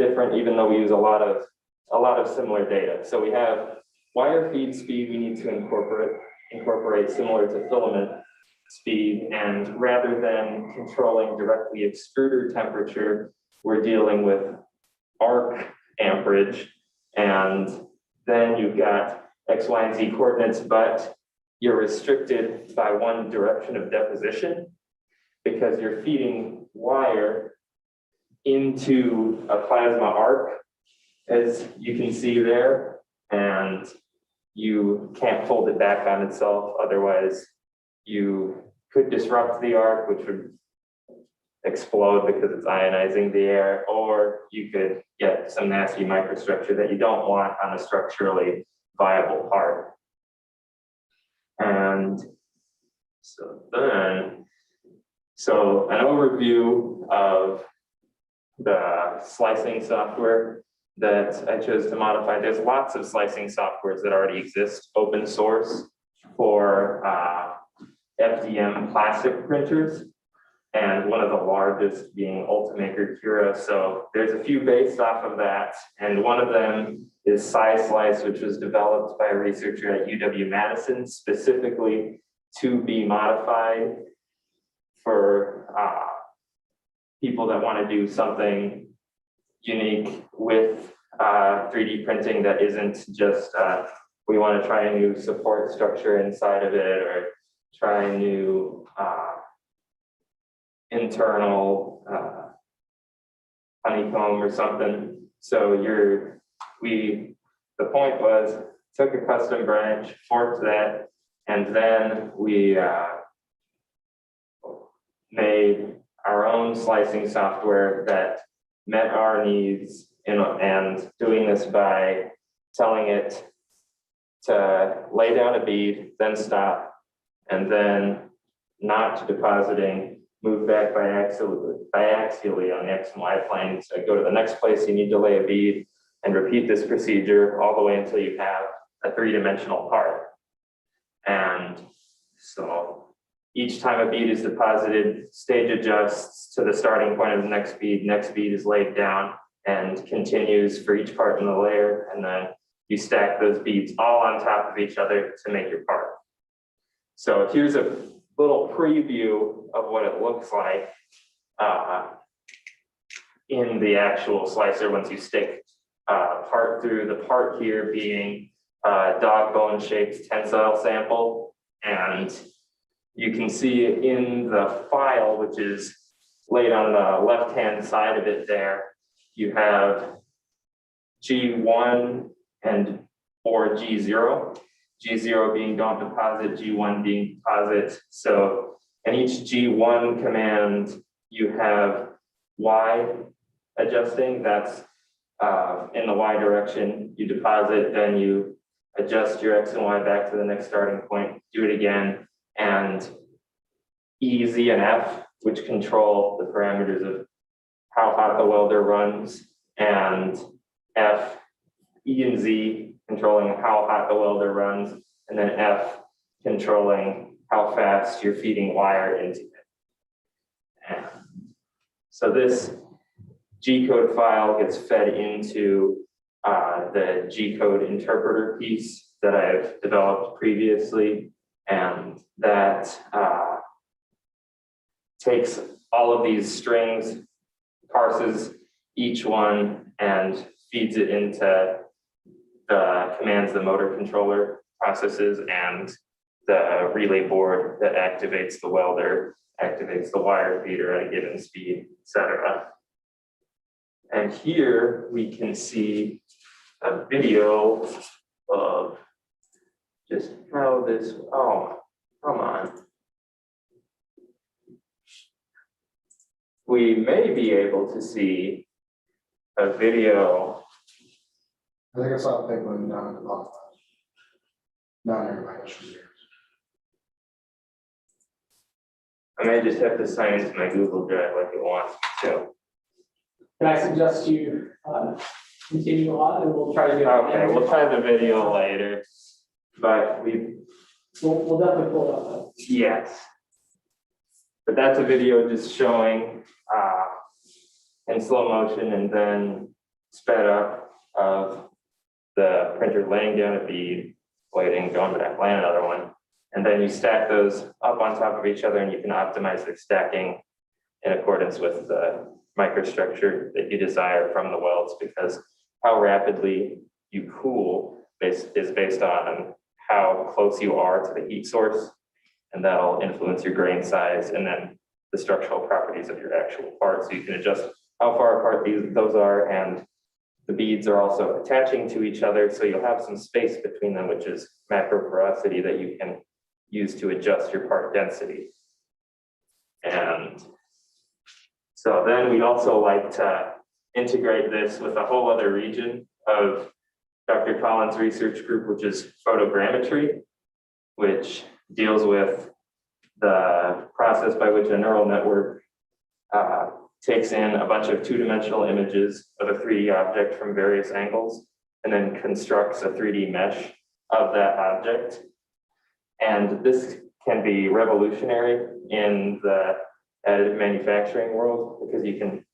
different, even though we use a lot of similar data. So we have wire feed speed we need to incorporate similar to filament speed, and rather than controlling directly extruder temperature, we're dealing with arc amperage, and then you've got X, Y, and Z coordinates, but you're restricted by one direction of deposition because you're feeding wire into a plasma arc, as you can see there, and you can't fold it back on itself. Otherwise, you could disrupt the arc, which would explode because it's ionizing the air, or you could get some nasty microstructure that you don't want on a structurally viable part. And so an overview of the slicing software that I chose to modify. There's lots of slicing softwares that already exist, open source, for FDM plastic printers, and one of the largest being Ultimaker Cura. So there's a few based off of that, and one of them is SciSlice, which was developed by a researcher at UW-Madison specifically to be modified for people that want to do something unique with 3D printing that isn't just we want to try a new support structure inside of it, or try a new internal honeycomb or something. So the point was, took a custom branch, forked that, and then we made our own slicing software that met our needs, and doing this by telling it to lay down a bead, then stop, and then not depositing, move back biaxially on the X and Y planes. So go to the next place you need to lay a bead, and repeat this procedure all the way until you have a three-dimensional part. And so each time a bead is deposited, stage adjusts to the starting point of the next bead is laid down and continues for each part in the layer, and then you stack those beads all on top of each other to make your part. So here's a little preview of what it looks like in the actual slicer once you stick part through, the part here being a dog bone shaped tensile sample. And you can see in the file, which is laid on the left-hand side of it there, you have G1 or G0. G0 being don't deposit, G1 being deposit. So in each G1 command, you have Y adjusting. That's in the Y direction. You deposit, then you adjust your X and Y back to the next starting point, do it again. And E, Z, and F, which control the parameters of how hot the welder runs, and F, E, and Z controlling how hot the welder runs, and then F controlling how fast you're feeding wire into it. And so this G-code file gets fed into the G-code interpreter piece that I've developed previously, and that takes all of these strings, parses each one, and feeds it into the commands the motor controller processes, and the relay board that activates the welder, activates the wire feeder at a given speed, etc. And here we can see a video of just how this, oh, come on. We may be able to see a video. I think I saw a big one down at the bottom. Down there by the I may just have to sign into my Google Drive like it wants me to. Can I suggest you continue on, and we'll try to get. Okay, we'll try the video later, but We'll definitely pull it up. yes. But that's a video just showing in slow motion, and then sped up of the printer laying down a bead, waiting, going back, laying another one. And then you stack those up on top of each other and you can optimize their stacking in accordance with the microstructure that you desire from the welds, because how rapidly you cool is based on how close you are to the heat source. And that'll influence your grain size and then the structural properties of your actual part. So you can adjust how far apart those are, and the beads are also attaching to each other. So you'll have some space between them, which is macro porosity that you can use to adjust your part density. And so then we'd also like to integrate this with a whole other region of Dr. Collins' research group, which is photogrammetry, which deals with the process by which a neural network takes in a bunch of two-dimensional images of a 3D object from various angles, and then constructs a 3D mesh of that object. And this can be revolutionary in the additive manufacturing world, because you can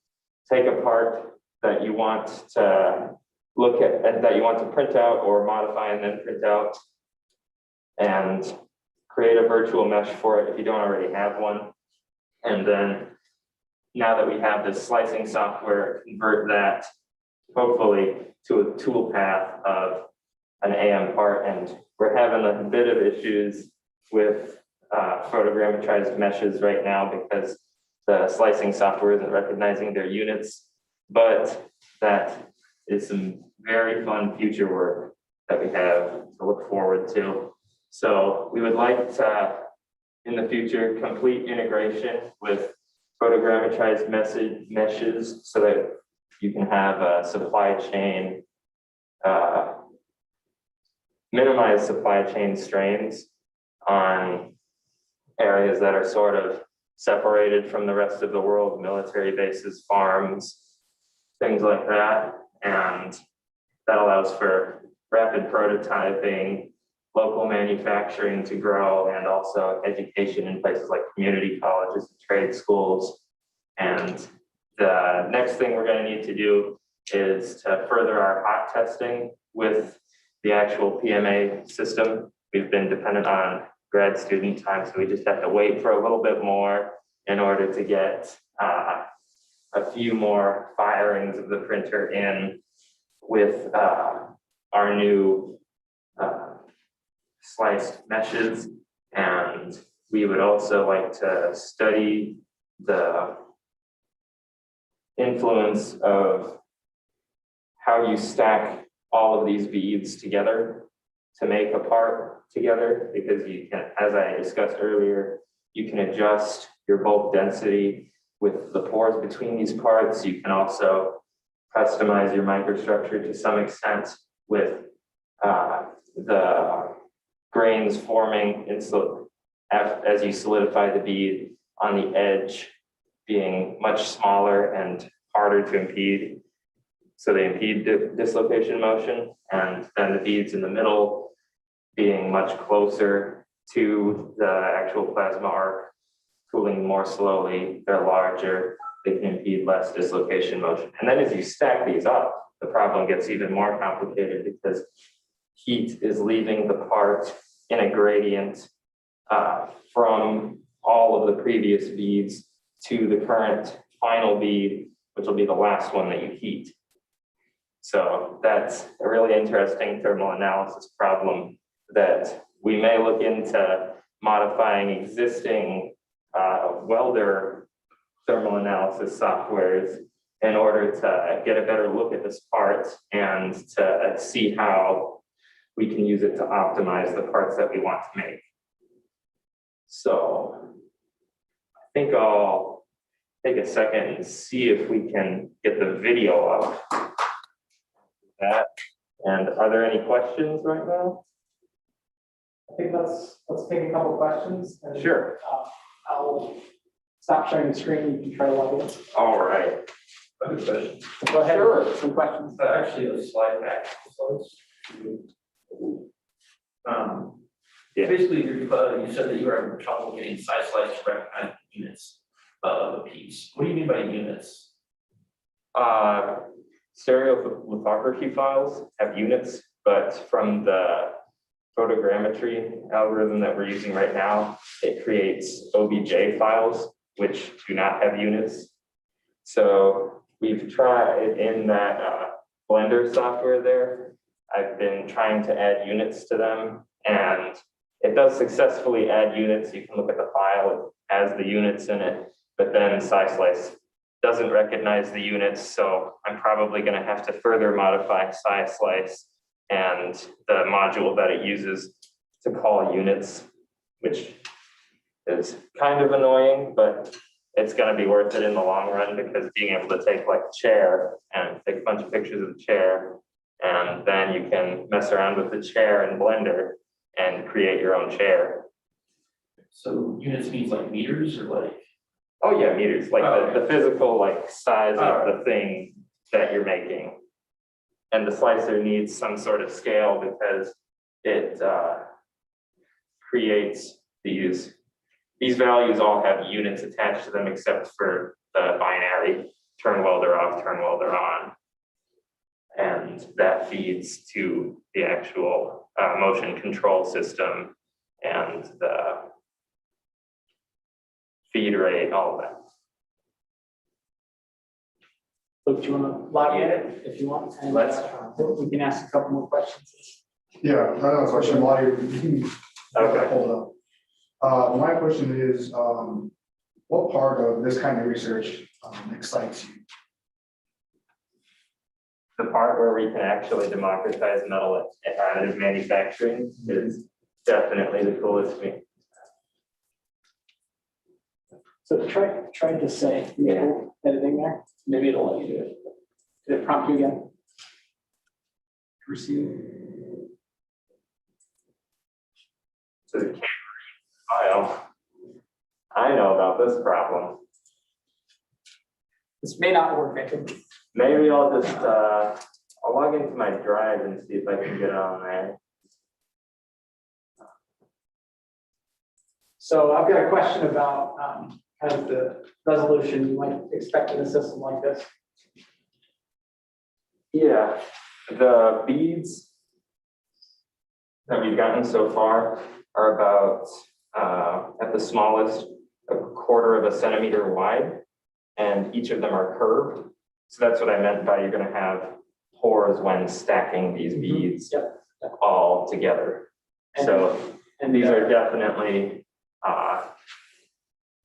take a part that you want to look at and that you want to print out or modify and then print out, and create a virtual mesh for it if you don't already have one. And then now that we have this slicing software, convert that hopefully to a tool path of an AM part. And we're having a bit of issues with photogrammetrized meshes right now because the slicing software isn't recognizing their units, but that is some very fun future work that we have to look forward to. So we would like to, in the future, complete integration with photogrammetrized meshes so that you can have a supply chain, minimize supply chain strains on areas that are sort of separated from the rest of the world, military bases, farms, things like that. And that allows for rapid prototyping, local manufacturing to grow, and also education in places like community colleges and trade schools. And the next thing we're going to need to do is to further our hot testing with the actual PMA system. We've been dependent on grad student time, so we just have to wait for a little bit more in order to get a few more firings of the printer in with our new sliced meshes. And we would also like to study the influence of how you stack all of these beads together to make a part together, because you can, as I discussed earlier, you can adjust your bulk density with the pores between these parts. You can also customize your microstructure to some extent with the grains forming as you solidify the bead on the edge being much smaller and harder to impede. So they impede dislocation motion, and then the beads in the middle being much closer to the actual plasma arc, cooling more slowly, they're larger, they can impede less dislocation motion. And then as you stack these up, the problem gets even more complicated because heat is leaving the part in a gradient from all of the previous beads to the current final bead, which will be the last one that you heat. So that's a really interesting thermal analysis problem that we may look into modifying existing welder thermal analysis softwares in order to get a better look at this part and to see how we can use it to optimize the parts that we want to make. So I think I'll take a second and see if we can get the video up. That. And are there any questions right now? I think let's take a couple questions. And, Sure. I'll stop sharing the screen. You can try to log in. All right. I have a question. Go ahead. Sure. Some questions. Actually, a slide back. Yeah. Basically, you said that you were having trouble getting size slides to recognize units of a piece. What do you mean by units? stereolithography files have units, but from the photogrammetry algorithm that we're using right now, it creates OBJ files, which do not have units. So we've tried in that Blender software there, I've been trying to add units to them, and it does successfully add units. You can look at the file, it has the units in it, but then SciSlice doesn't recognize the units, so I'm probably going to have to further modify SciSlice and the module that it uses to call units, which is kind of annoying, but it's going to be worth it in the long run, because being able to take like a chair and take a bunch of pictures of the chair, and then you can mess around with the chair in Blender and create your own chair. So units means like meters or like? Oh yeah, meters, like Oh, the physical like size Oh, of the thing that you're making. And the slicer needs some sort of scale because it creates these values all have units attached to them except for the binary turn welder off, turn welder on. And that feeds to the actual motion control system and the feed rate, all of that. Luke, do you want to log in it if you want? And Let's- we can ask a couple more questions. Yeah, another question while you can Okay. hold it up. My question is, what part of this kind of research excites you? The part where we can actually democratize metal additive manufacturing is definitely the coolest to me. So try to say, editing there, maybe it'll let you do it. Did it prompt you again? Pursue. So the camera file. I know about this problem. This may not work, I think. Maybe I'll just I'll log into my drive and see if I can get it on there. So I've got a question about kind of the resolution you might expect in a system like this. Yeah, the beads that we've gotten so far are about at the smallest 1/4 of a centimeter wide, and each of them are curved. So that's what I meant by you're going to have pores when stacking these beads Yep. all together. And- So And these are definitely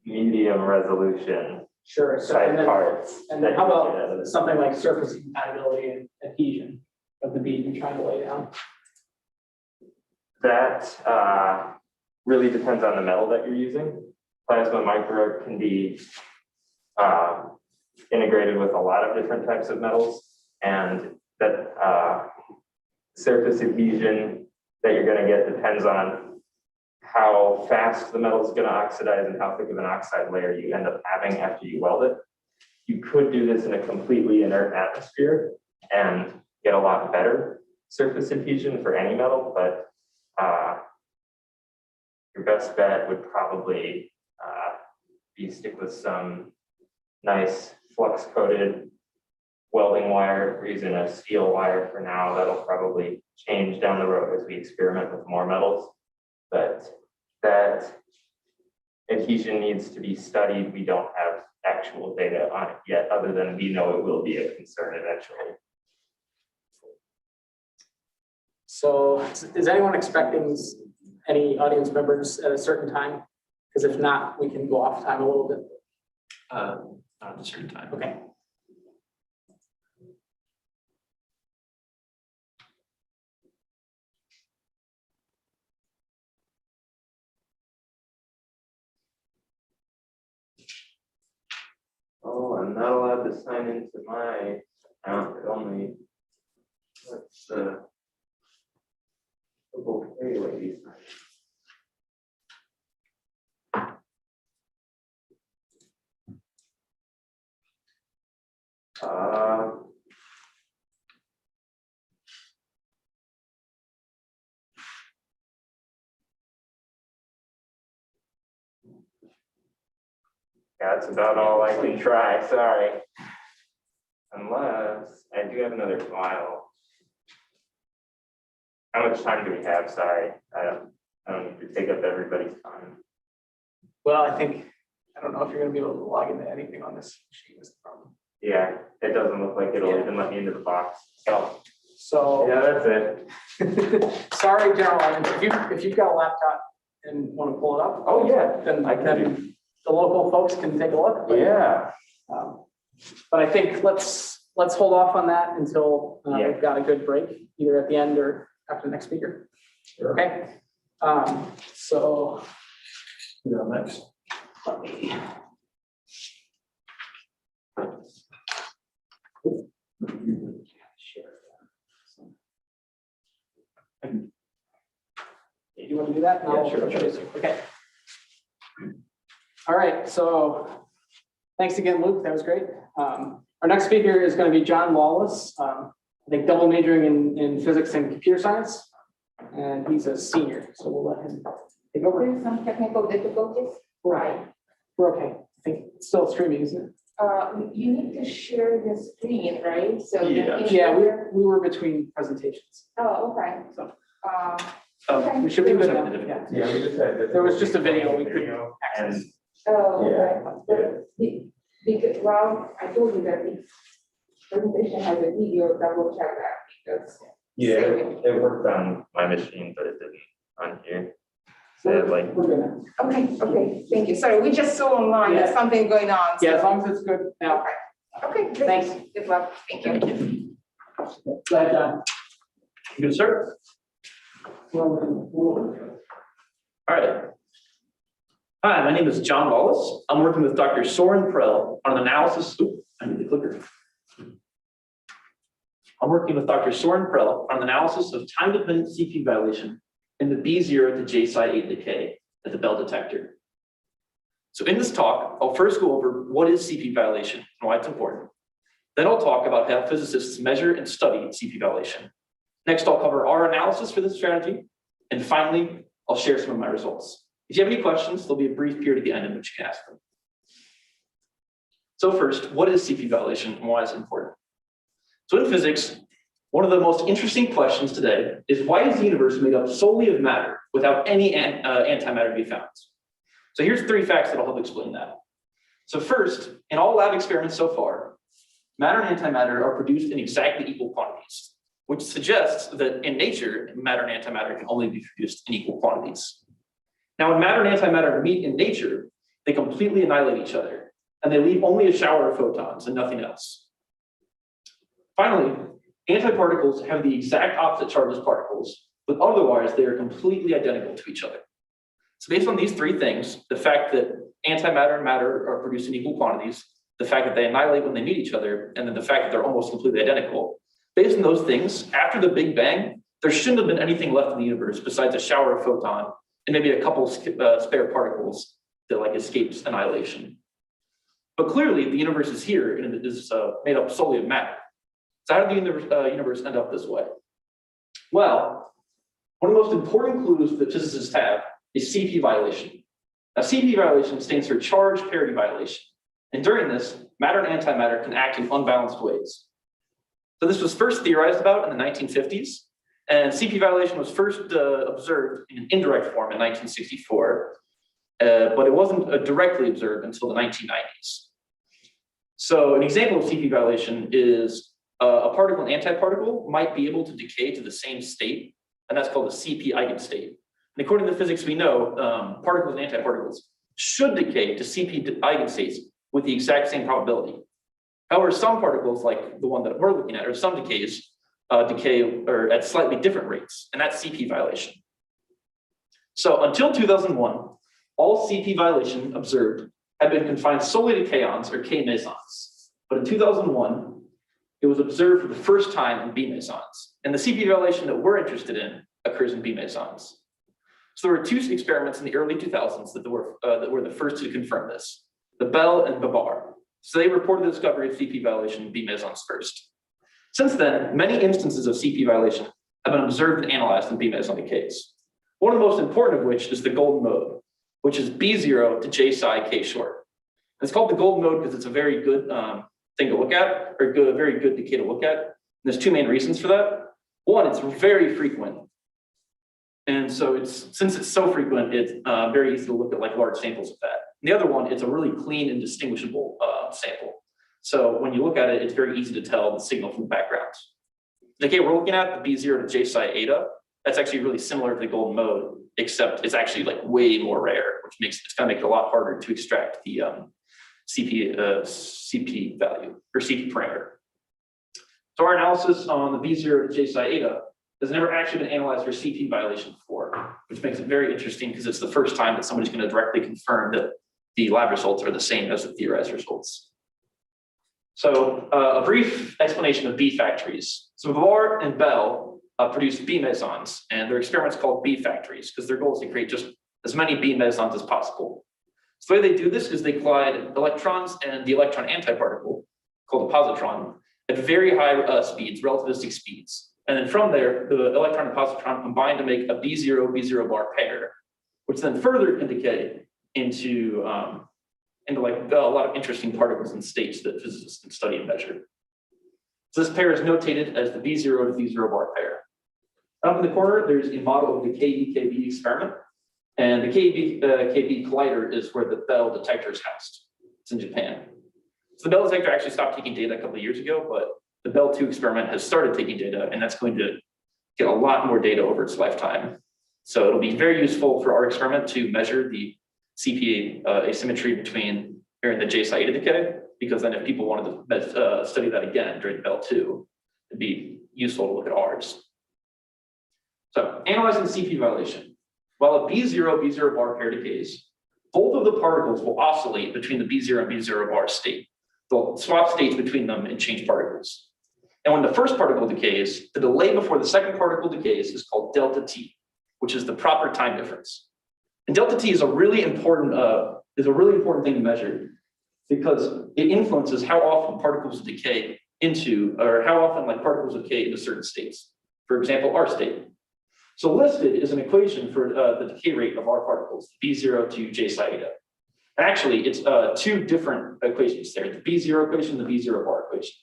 medium resolution sure. So type and then, parts. and then that how you can about get out of this. something like surface compatibility and adhesion of the bead you're trying to lay down? That really depends on the metal that you're using. Plasma micro can be integrated with a lot of different types of metals, and that surface adhesion that you're going to get depends on how fast the metal is going to oxidize and how thick of an oxide layer you end up having after you weld it. You could do this in a completely inert atmosphere and get a lot better surface adhesion for any metal, but your best bet would probably be stick with some nice flux coated welding wire. We're using a steel wire for now. That'll probably change down the road as we experiment with more metals, but that adhesion needs to be studied. We don't have actual data on it yet, other than we know it will be a concern eventually. So is anyone expecting any audience members at a certain time? Because if not, we can go off time a little bit. Not at a certain time. Okay. Oh, I'm not allowed to sign into my account. It only lets the okay lady sign. Yeah, that's about all I can try, sorry. Unless I do have another file. How much time do we have? Sorry, I don't need to take up everybody's time. Well, I don't know if you're gonna be able to log into anything on this machine is the problem. Yeah, it doesn't look like it'll Yeah. even let me into the box. So, Yeah, that's it. sorry, general audience, if you've got a laptop and want to pull it up. Oh, yeah. Then I can then the local folks can take a look. But, Yeah. But I think let's hold off on that until Yeah. we've got a good break, either at the end or after the next speaker. Sure. Okay. So Next. let me. You want to do that? And I'll Yeah, sure. introduce you. Okay. All right, so thanks again, Luke. That was great. Our next speaker is going to be John Lawless. I think double majoring in physics and computer science, and he's a senior, so we'll let him take over. There's some technical difficulties. Right. We're okay. I think it's still streaming, isn't it? You need to share the screen, right? So you Yeah. can Yeah, share- we were between presentations. Oh, okay. So- Okay. We should be good now. Yeah. Yeah, we just had. There was just a video we couldn't And access. Oh, Yeah. okay. Because, well, I told you that the presentation has a video, double check that because. yeah, it worked on my machine, but it didn't on here. So like, We're good now. Okay, thank you. Sorry, we just saw online, there's Yeah. something going on. so- Yeah, as long as it's good now. Okay, great. Thanks. Good luck. Thank you. Go ahead, John. Good, sir. Well, All right. Hi, my name is John Lawless. I'm working with Dr. Soren Prell on an analysis. I need the clicker. I'm working with Dr. Soren Prell on an analysis of time-dependent CP violation in the B0 to J side 8 decay at the Bell detector. So in this talk, I'll first go over what is CP violation and why it's important. Then I'll talk about how physicists measure and study CP violation. Next, I'll cover our analysis for this strategy. And finally, I'll share some of my results. If you have any questions, there'll be a brief period at the end in which you can ask them. So first, what is CP violation and why is it important? So in physics, one of the most interesting questions today is why is the universe made up solely of matter without any antimatter to be found? So here's 3 facts that'll help explain that. So first, in all lab experiments so far, matter and antimatter are produced in exactly equal quantities, which suggests that in nature, matter and antimatter can only be produced in equal quantities. Now, when matter and antimatter meet in nature, they completely annihilate each other, and they leave only a shower of photons and nothing else. Finally, antiparticles have the exact opposite charge as particles, but otherwise they are completely identical to each other. So based on these 3 things, the fact that antimatter and matter are produced in equal quantities, the fact that they annihilate when they meet each other, and then the fact that they're almost completely identical, based on those things, after the Big Bang, there shouldn't have been anything left in the universe besides a shower of photon and maybe a couple spare particles that like escapes annihilation. But clearly the universe is here and it is made up solely of matter. So how did the universe end up this way? Well, one of the most important clues that physicists have is CP violation. Now CP violation stands for charge parity violation. And during this, matter and antimatter can act in unbalanced ways. So this was first theorized about in the 1950s, and CP violation was first observed in an indirect form in 1964, but it wasn't directly observed until the 1990s. So an example of CP violation is a particle and antiparticle might be able to decay to the same state, and that's called a CP eigenstate. And according to physics we know, particles and antiparticles should decay to CP eigenstates with the exact same probability. However, some particles, like the one that we're looking at, or some decays, decay or at slightly different rates, and that's CP violation. So until 2001, all CP violation observed had been confined solely to kaons or K mesons. But in 2001, it was observed for the first time in B mesons. And the CP violation that we're interested in occurs in B mesons. So there were 2 experiments in the early 2000s that were the first to confirm this, the Bell and Babar. So they reported the discovery of CP violation in B mesons first. Since then, many instances of CP violation have been observed and analyzed in B meson decays. One of the most important of which is the golden mode, which is B0 to J psi K short. It's called the golden mode because it's a very good thing to look at, or good, a very good decay to look at. And there's two main reasons for that. One, it's very frequent. And so since it's so frequent, it's very easy to look at like large samples of that. And the other one, it's a really clean and distinguishable sample. So when you look at it, it's very easy to tell the signal from the background. The decay we're looking at, the B0 to J psi eta, that's actually really similar to the golden mode, except it's actually like way more rare, which makes it's gonna make it a lot harder to extract the CP value or CP parameter. So our analysis on the B0 to J psi eta has never actually been analyzed for CP violation before, which makes it very interesting because it's the first time that somebody's going to directly confirm that the lab results are the same as the theorized results. So a brief explanation of B factories. So Var and Bell produced B mesons, and their experiments called B factories because their goal is to create just as many B mesons as possible. So the way they do this is they collide electrons and the electron antiparticle, called a positron, at very high speeds, relativistic speeds. And then from there, the electron and positron combine to make a B0 bar pair, which then further can decay into like a lot of interesting particles and states that physicists can study and measure. So this pair is notated as the B0 to B0 bar pair. Up in the corner, there's a model of the KEKB experiment. And the KB collider is where the Bell detector is housed. It's in Japan. So the Bell detector actually stopped taking data a couple of years ago, but the Bell 2 experiment has started taking data, and that's going to get a lot more data over its lifetime. So it'll be very useful for our experiment to measure the CP asymmetry between here and the J psi eta decay, because then if people wanted to study that again during the Bell 2, it'd be useful to look at ours. So analyzing CP violation. While a B0 bar pair decays, both of the particles will oscillate between the B0 and B0 bar state. They'll swap states between them and change particles. And when the first particle decays, the delay before the second particle decays is called delta T, which is the proper time difference. And delta T is a really important thing to measure because it influences how often particles decay into, or how often like particles decay into certain states. For example, our state. So listed is an equation for the decay rate of our particles, B0 to J psi eta. And actually, it's two different equations there, the B0 equation and the B0 bar equation.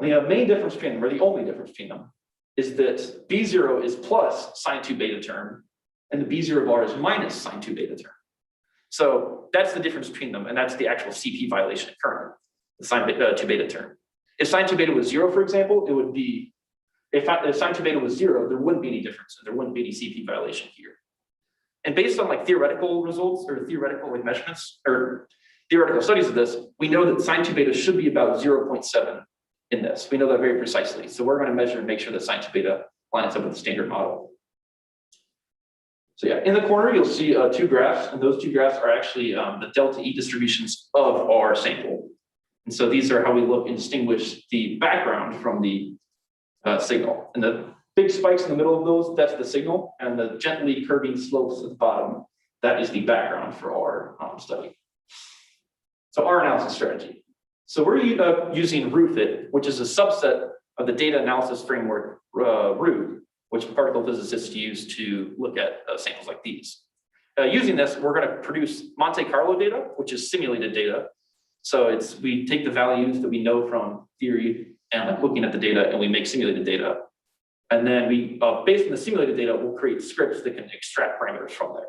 And the main difference between them, or the only difference between them, is that B0 is plus sine 2 beta term, and the B0 bar is minus sine 2 beta term. So that's the difference between them, and that's the actual CP violation currently, the sine 2 beta term. If sine 2 beta was 0, for example, it would be, if sine 2 beta was 0, there wouldn't be any difference, and there wouldn't be any CP violation here. And based on like theoretical results or theoretical like measurements or theoretical studies of this, we know that sine 2 beta should be about 0.7 in this. We know that very precisely. So we're going to measure and make sure that sine 2 beta lines up with the standard model. So yeah, in the corner, you'll see two graphs, and those two graphs are actually the delta E distributions of our sample. And so these are how we look and distinguish the background from the signal. And the big spikes in the middle of those, that's the signal, and the gently curving slopes at the bottom, that is the background for our study. So our analysis strategy. So we're using RUFIT, which is a subset of the data analysis framework RUT, which particle physicists use to look at samples like these. Using this, we're going to produce Monte Carlo data, which is simulated data. So we take the values that we know from theory and like looking at the data, and we make simulated data. And then we, based on the simulated data, we'll create scripts that can extract parameters from there.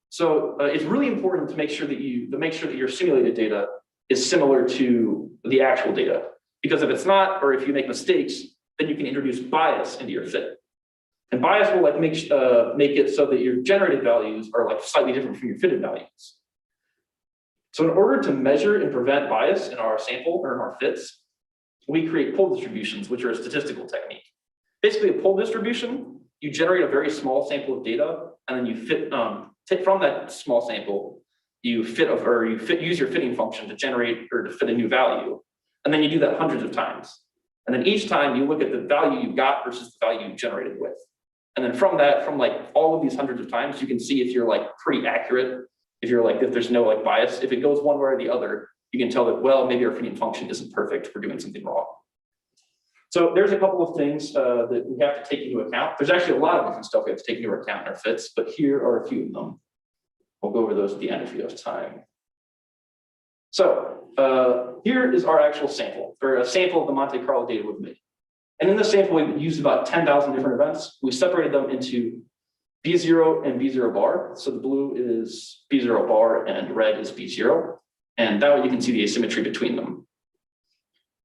So it's really important to make sure that your simulated data is similar to the actual data, because if it's not, or if you make mistakes, then you can introduce bias into your fit. And bias will like make it so that your generated values are like slightly different from your fitted values. So in order to measure and prevent bias in our sample or in our fits, we create pole distributions, which are a statistical technique. Basically, a pole distribution, you generate a very small sample of data, and then you fit from that small sample, use your fitting function to generate or to fit a new value. And then you do that hundreds of times. And then each time you look at the value you got versus the value you generated with. And then from like all of these hundreds of times, you can see if you're like pretty accurate, if there's no like bias. If it goes one way or the other, you can tell that, well, maybe our fitting function isn't perfect, we're doing something wrong. So there's a couple of things that we have to take into account. There's actually a lot of different stuff we have to take into account in our fits, but here are a few of them. We'll go over those at the end if you have time. So here is our actual sample, or a sample of the Monte Carlo data we've made. And in this sample, we used about 10,000 different events. We separated them into B0 and B0 bar. So the blue is B0 bar and red is B0. And that way you can see the asymmetry between them.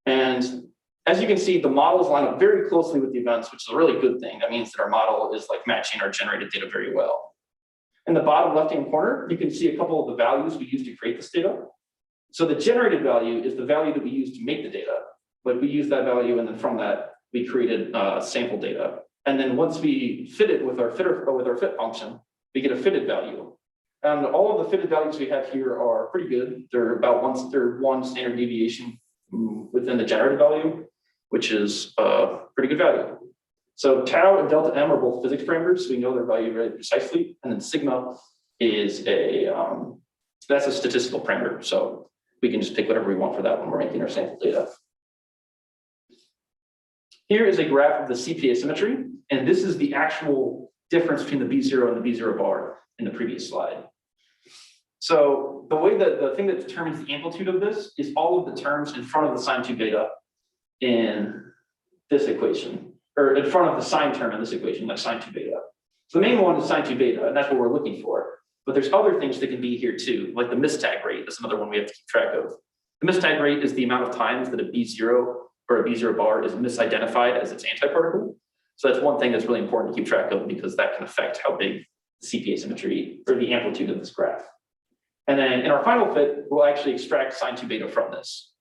And as you can see, the models line up very closely with the events, which is a really good thing. That means that our model is like matching our generated data very well. In the bottom left-hand corner, you can see a couple of the values we use to create this data. So the generated value is the value that we use to make the data, but we use that value, and then from that, we created sample data. And then once we fit it with our fit function, we get a fitted value. And all of the fitted values we have here are pretty good. They're about one standard deviation within the generated value, which is a pretty good value. So tau and delta M are both physics parameters, so we know their value very precisely. And then sigma is that's a statistical parameter. So we can just pick whatever we want for that when we're making our sample data. Here is a graph of the CP asymmetry, and this is the actual difference between the B0 and the B0 bar in the previous slide. So the way that the thing that determines the amplitude of this is all of the terms in front of the sine 2 beta in this equation, or in front of the sine term in this equation, like sine 2 beta. So the main one is sine 2 beta, and that's what we're looking for. But there's other things that can be here too, like the mistag rate is another one we have to keep track of. The mistag rate is the amount of times that a B0 or a B0 bar is misidentified as its antiparticle. So that's one thing that's really important to keep track of, because that can affect how big the CP asymmetry or the amplitude of this graph. And then in our final fit, we'll actually extract sine 2 beta from this.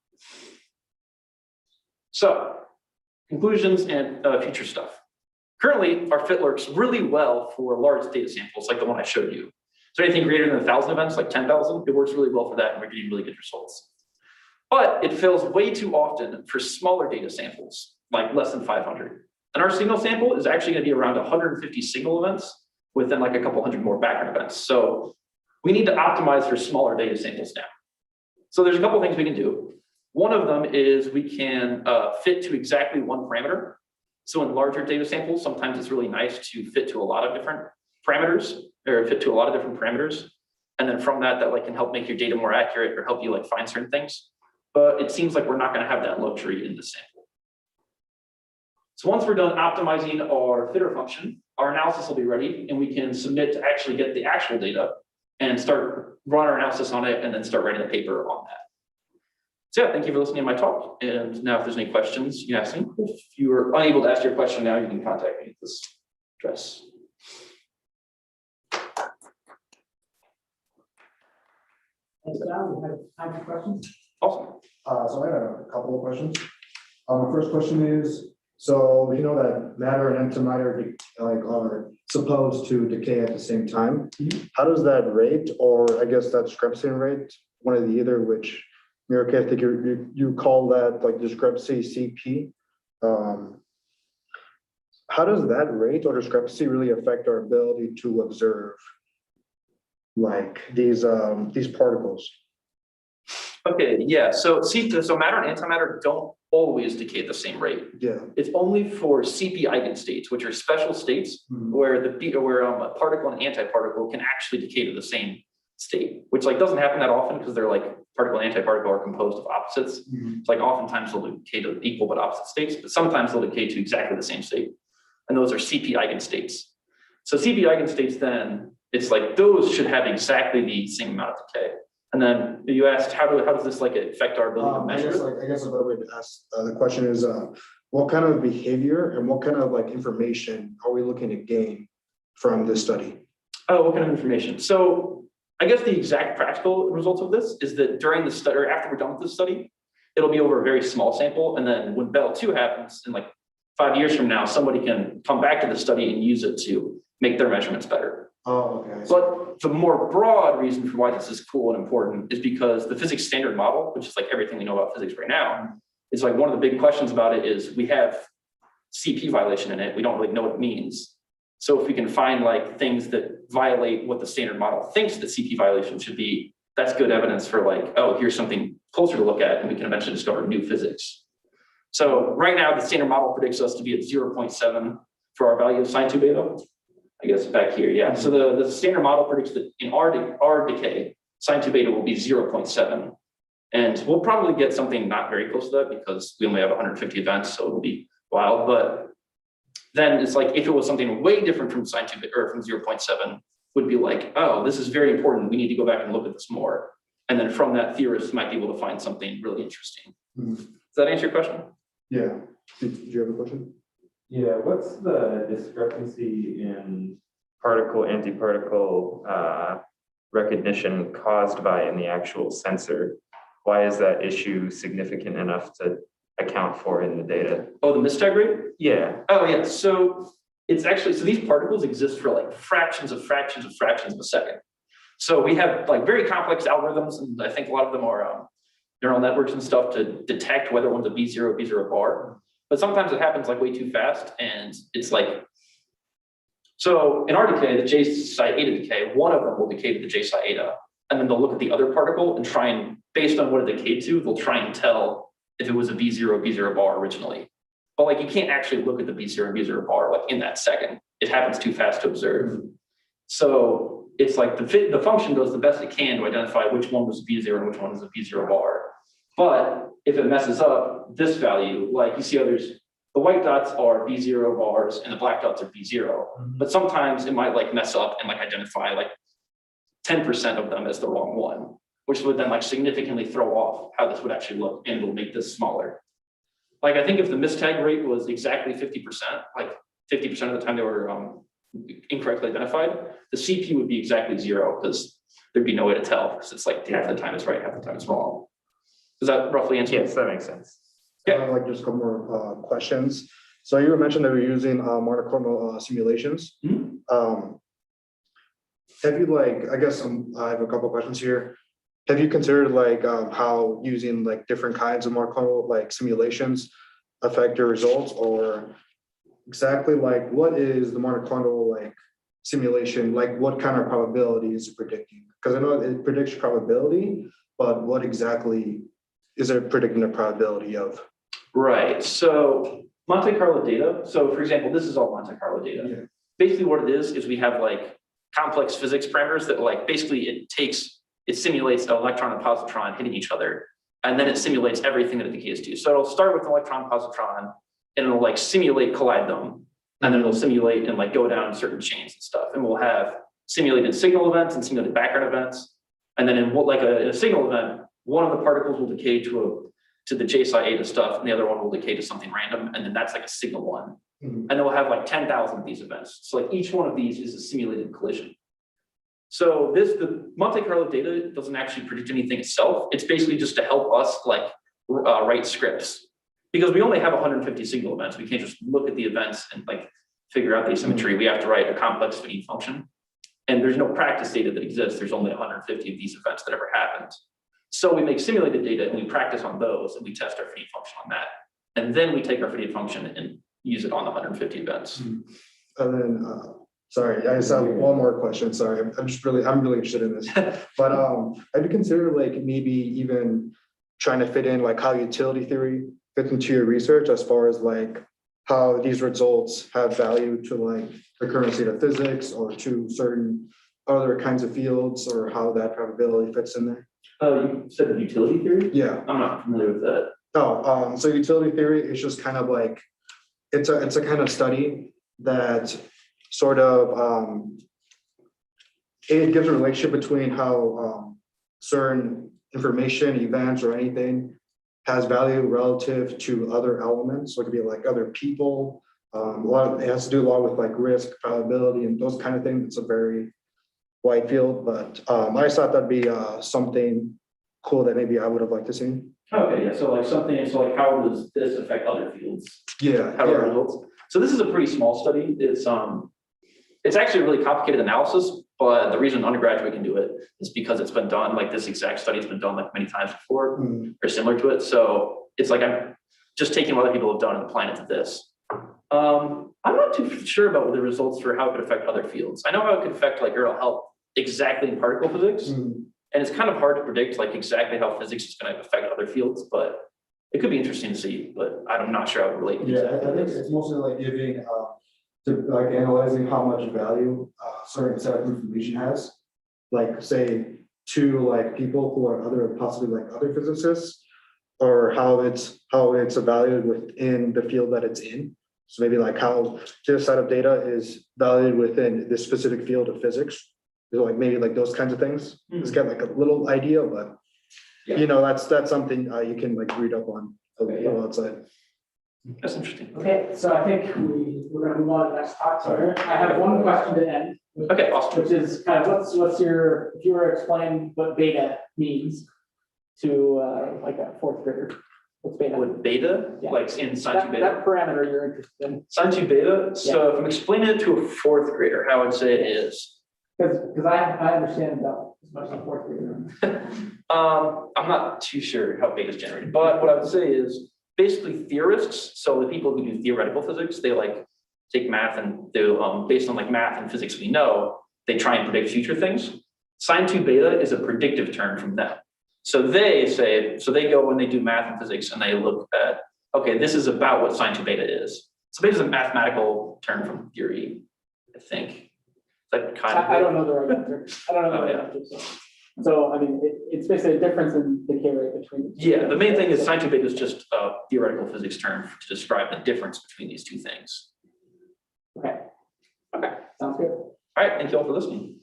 So conclusions and future stuff. Currently, our fit works really well for large data samples like the one I showed you. So anything greater than 1,000 events, like 10,000, it works really well for that, and we're getting really good results. But it fails way too often for smaller data samples, like less than 500. And our signal sample is actually going to be around 150 signal events within like a couple hundred more background events. So we need to optimize for smaller data samples now. So there's a couple things we can do. One of them is we can fit to exactly one parameter. So in larger data samples, sometimes it's really nice to fit to a lot of different parameters, or fit to a lot of different parameters. And then from that, that like can help make your data more accurate or help you like find certain things. But it seems like we're not going to have that luxury in this sample. So once we're done optimizing our fitter function, our analysis will be ready, and we can submit to actually get the actual data and start run our analysis on it, and then start writing a paper on that. So yeah, thank you for listening to my talk. And now if there's any questions, you can ask me. If you are unable to ask your question now, you can contact me at this address. Thanks, John. We have time for questions. Awesome. So I had a couple of questions. My first question is, so we know that matter and antimatter are supposed to decay at the same time. How does that rate, or I guess that discrepancy rate, one of the either, which in your case, I think you call that like discrepancy CP. How does that rate or discrepancy really affect our ability to observe like these particles? Okay, yeah. So matter and antimatter don't always decay at the same rate. Yeah. It's only for CP eigenstates, which are special states where a particle and antiparticle can actually decay to the same state, which like doesn't happen that often because they're like particle and antiparticle are composed of opposites. It's like oftentimes they'll decay to equal but opposite states, but sometimes they'll decay to exactly the same state. And those are CP eigenstates. So CP eigenstates, then it's like those should have exactly the same amount of decay. And then you asked, how does this like affect our ability to measure? I guess a better way to ask the question is, what kind of behavior and what kind of like information are we looking to gain from this study? Oh, what kind of information? So I guess the exact practical result of this is that during the study, or after we're done with this study, it'll be over a very small sample. And then when Bell 2 happens, in like 5 years from now, somebody can come back to the study and use it to make their measurements better. Oh, okay. But the more broad reason for why this is cool and important is because the physics standard model, which is like everything we know about physics right now, is like one of the big questions about it is we have CP violation in it. We don't really know what it means. So if we can find like things that violate what the standard model thinks that CP violation should be, that's good evidence for like, oh, here's something closer to look at, and we can eventually discover new physics. So right now, the standard model predicts us to be at 0.7 for our value of sine 2 beta. I guess back here, yeah. So the standard model predicts that in our decay, sine 2 beta will be 0.7. And we'll probably get something not very close to that because we only have 150 events, so it'll be wild. But then it's like if it was something way different from sign 2 or from 0.7, would be like, oh, this is very important. We need to go back and look at this more. And then from that, theorists might be able to find something really interesting. Mhm. Does that answer your question? Yeah. Did you have a question? Yeah, what's the discrepancy in particle, antiparticle recognition caused by in the actual sensor? Why is that issue significant enough to account for in the data? Oh, the mistag rate? Yeah, Oh, yeah. So it's actually, so these particles exist for like fractions of a second. So we have like very complex algorithms, and I think a lot of them are neural networks and stuff to detect whether one's a B0 bar. But sometimes it happens like way too fast, and it's like, so in our decay, the J psi eta decay, one of them will decay to the J psi eta, and then they'll look at the other particle and try and, based on what it decayed to, they'll try and tell if it was a B0 bar originally. But like, you can't actually look at the B0 bar like in that second. It happens too fast to observe. So it's like the function does the best it can to identify which one was B0 and which one is a B0 bar. But if it messes up this value, like you see others, the white dots are B0 bars and the black dots are B0. But sometimes it might like mess up and like identify like 10% of them as the wrong one, which would then like significantly throw off how this would actually look, and it'll make this smaller. Like I think if the mistag rate was exactly 50%, like 50% of the time they were incorrectly identified, the CP would be exactly 0 because there'd be no way to tell because it's like half the time it's right, half the time it's wrong. Does that roughly answer? yes, that makes sense. Yeah. Like just a couple more questions. So you were mentioned that we're using monoclonal simulations. Have you like, I guess I have a couple questions here. Have you considered like how using like different kinds of monoclonal like simulations affect your results, or exactly like what is the monoclonal like simulation, like what kind of probability is it predicting? Because I know it predicts probability, but what exactly is it predicting the probability of? Right. So Monte Carlo data. So for example, this is all Monte Carlo data. Yeah. Basically what it is we have like complex physics parameters that like basically it simulates an electron and positron hitting each other, and then it simulates everything that it decays to. So it'll start with an electron and positron, and it'll like simulate collide them, and then it'll simulate and like go down certain chains and stuff. And we'll have simulated signal events and simulated background events. And then in a signal event, one of the particles will decay to the J psi eta stuff, and the other one will decay to something random, and then that's like a signal one. And then we'll have like 10,000 of these events. So like each one of these is a simulated collision. So the Monte Carlo data doesn't actually predict anything itself. It's basically just to help us like write scripts, because we only have 150 signal events. We can't just look at the events and like figure out the asymmetry. We have to write a complex finite function, and there's no practice data that exists. There's only 150 of these events that ever happened. So we make simulated data and we practice on those, and we test our finite function on that. And then we take our finite function and use it on the 150 events. And then, sorry, I just have one more question. Sorry, I'm really interested in this. But have you considered like maybe even trying to fit in like how utility theory fits into your research, as far as like how these results have value to like the current state of physics or to certain other kinds of fields, or how that probability fits in there? You said utility theory? Yeah. I'm not familiar with that. Oh, so utility theory is just kind of like, it's a kind of study that sort of it gives a relationship between how certain information, events, or anything has value relative to other elements. So it could be like other people. It has to do a lot with like risk, probability, and those kind of things. It's a very wide field, but I just thought that'd be something cool that maybe I would have liked to see. Okay, yeah. So like how does this affect other fields? Yeah. How do our results? So this is a pretty small study. It's actually a really complicated analysis, but the reason undergraduate can do it is because it's been done, like this exact study has been done like many times before or similar to it. So it's like I'm just taking what other people have done and applying it to this. I'm not too sure about the results for how it could affect other fields. I know how it could affect like, or it'll help exactly in particle physics. And it's kind of hard to predict like exactly how physics is going to affect other fields, but it could be interesting to see, but I'm not sure how it relates. Yeah, I think it's mostly like giving, to like analyzing how much value a certain set of information has. Like say to like people who are other, possibly like other physicists, or how it's evaluated within the field that it's in. So maybe like how this set of data is valued within this specific field of physics. So like maybe like those kinds of things. Just get like a little idea, but you know, that's something you can like read up on a little outside. That's interesting. Okay, so I think we're gonna move on to the next talk. So I have one question to end. Okay, awesome. Which is kind of what's your, if you were to explain what beta means to like a fourth grader, what's beta? With beta, Yeah. like in sine That, two beta. that parameter you're interested in, Sine two beta, so if I'm explaining it to a fourth grader, how I'd say it is. because I understand that as much as a fourth grader. I'm not too sure how beta is generated, but what I would say is basically theorists, so the people who do theoretical physics, they like take math and do, based on like math and physics we know, they try and predict future things. Sine two beta is a predictive term from them. So they say, so they go when they do math and physics and they look at, okay, this is about what sine two beta is. So beta is a mathematical term from theory, I think. Like kind of. I don't know the right answer. I don't know the right answer. So I mean, it's basically a difference in decay rate between the two. Yeah, the main thing is sine two beta is just a theoretical physics term to describe the difference between these two things. Okay. Okay, sounds good. All right, thank you all for listening.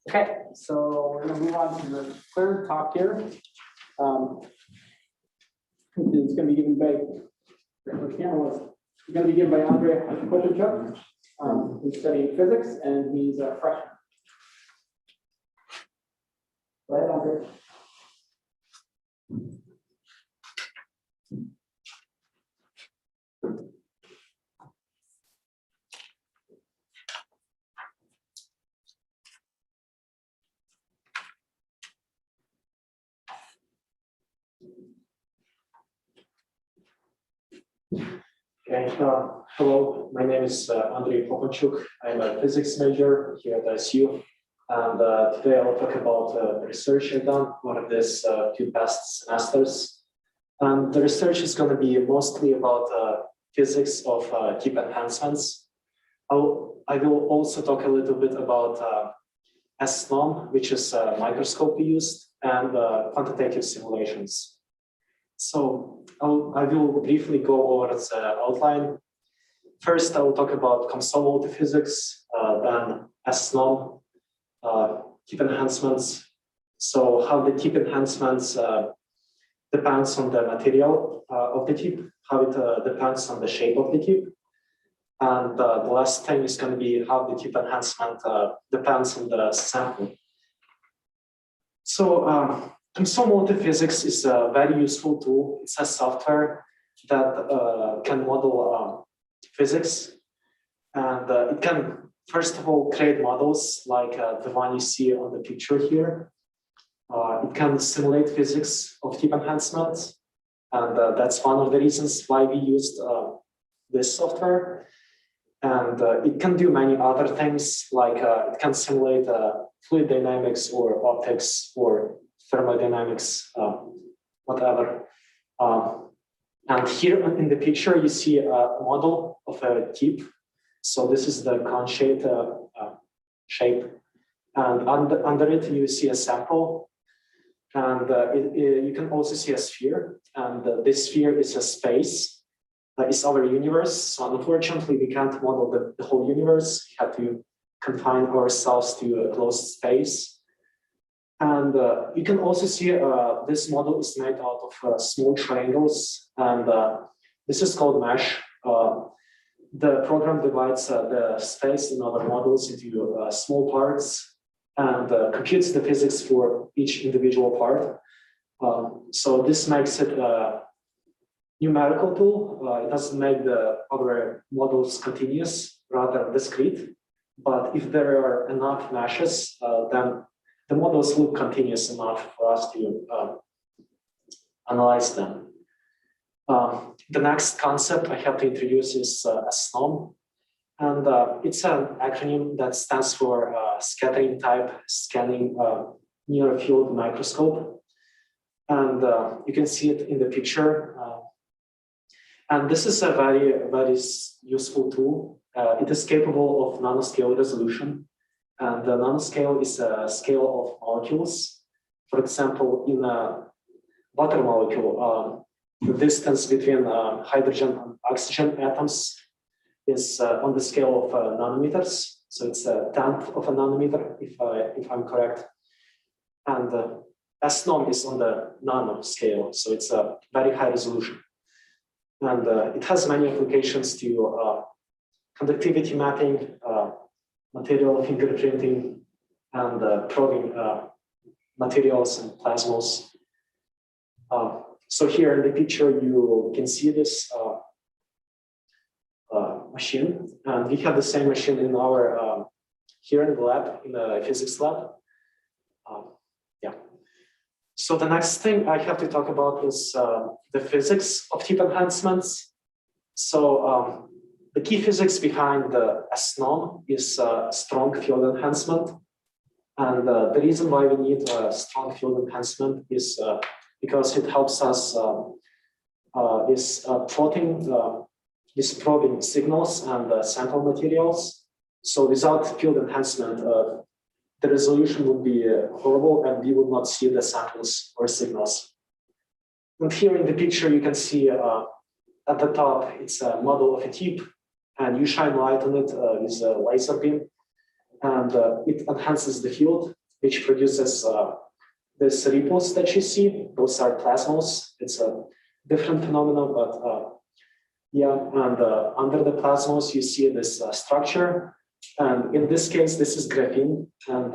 Okay, so we're gonna move on to the third talk here. It's gonna be given by, it's gonna be given by Photogrammetry. He's studying physics and he's a freshman. Go ahead, Andre. Okay, hello, my name is Andrei Poponchuk. I'm a physics major here at ISU. And today I'll talk about the research I've done one of these two past semesters. And the research is going to be mostly about physics of tip enhancements. I will also talk a little bit about SNOM, which is a microscope we used, and quantitative simulations. So I will briefly go over the outline. First, I will talk about COMSOL multiphysics, then SNOM, tip enhancements. So how the tip enhancements depends on the material of the tip, how it depends on the shape of the tip. And the last thing is going to be how the tip enhancement depends on the sample. So COMSOL multiphysics is a very useful tool. It's a software that can model physics. And it can, first of all, create models like the one you see on the picture here. It can simulate physics of tip enhancements. And that's one of the reasons why we used this software. And it can do many other things, like it can simulate fluid dynamics or optics or thermodynamics, whatever. And here in the picture, you see a model of a tip. So this is the cone-shaped shape. And under it, you see a sample. And you can also see a sphere. And this sphere is a space. It's our universe. So unfortunately, we can't model the whole universe. We have to confine ourselves to a closed space. And you can also see this model is made out of small triangles. And this is called mesh. The program divides the space in other models into small parts and computes the physics for each individual part. So this makes it a numerical tool. It doesn't make the other models continuous, rather discrete. But if there are enough meshes, then the models look continuous enough for us to analyze them. The next concept I have to introduce is SNOM. And it's an acronym that stands for Scattering Type Scanning Near Field Microscope. And you can see it in the picture. And this is a very, very useful tool. It is capable of nanoscale resolution, and the nanoscale is a scale of molecules. For example, in a water molecule, the distance between hydrogen and oxygen atoms is on the scale of nanometers. So it's a tenth of a nanometer, if I'm correct. And S-norm is on the nano scale, so it's a very high resolution. And it has many applications to conductivity mapping, material fingerprinting, and probing materials and plasmos. So here in the picture, you can see this machine, and we have the same machine in our here in the lab, in the physics lab. Yeah. So the next thing I have to talk about is the physics of tip enhancements. So the key physics behind the S-norm is strong field enhancement. And the reason why we need a strong field enhancement is because it helps us with probing signals and sample materials. So without field enhancement, the resolution would be horrible and we would not see the samples or signals. And here in the picture, you can see at the top, it's a model of a tip, and you shine light on it with a laser beam, and it enhances the field, which produces these ripples that you see. Those are plasmos. It's a different phenomenon, but yeah, and under the plasmos, you see this structure. And in this case, this is graphene. And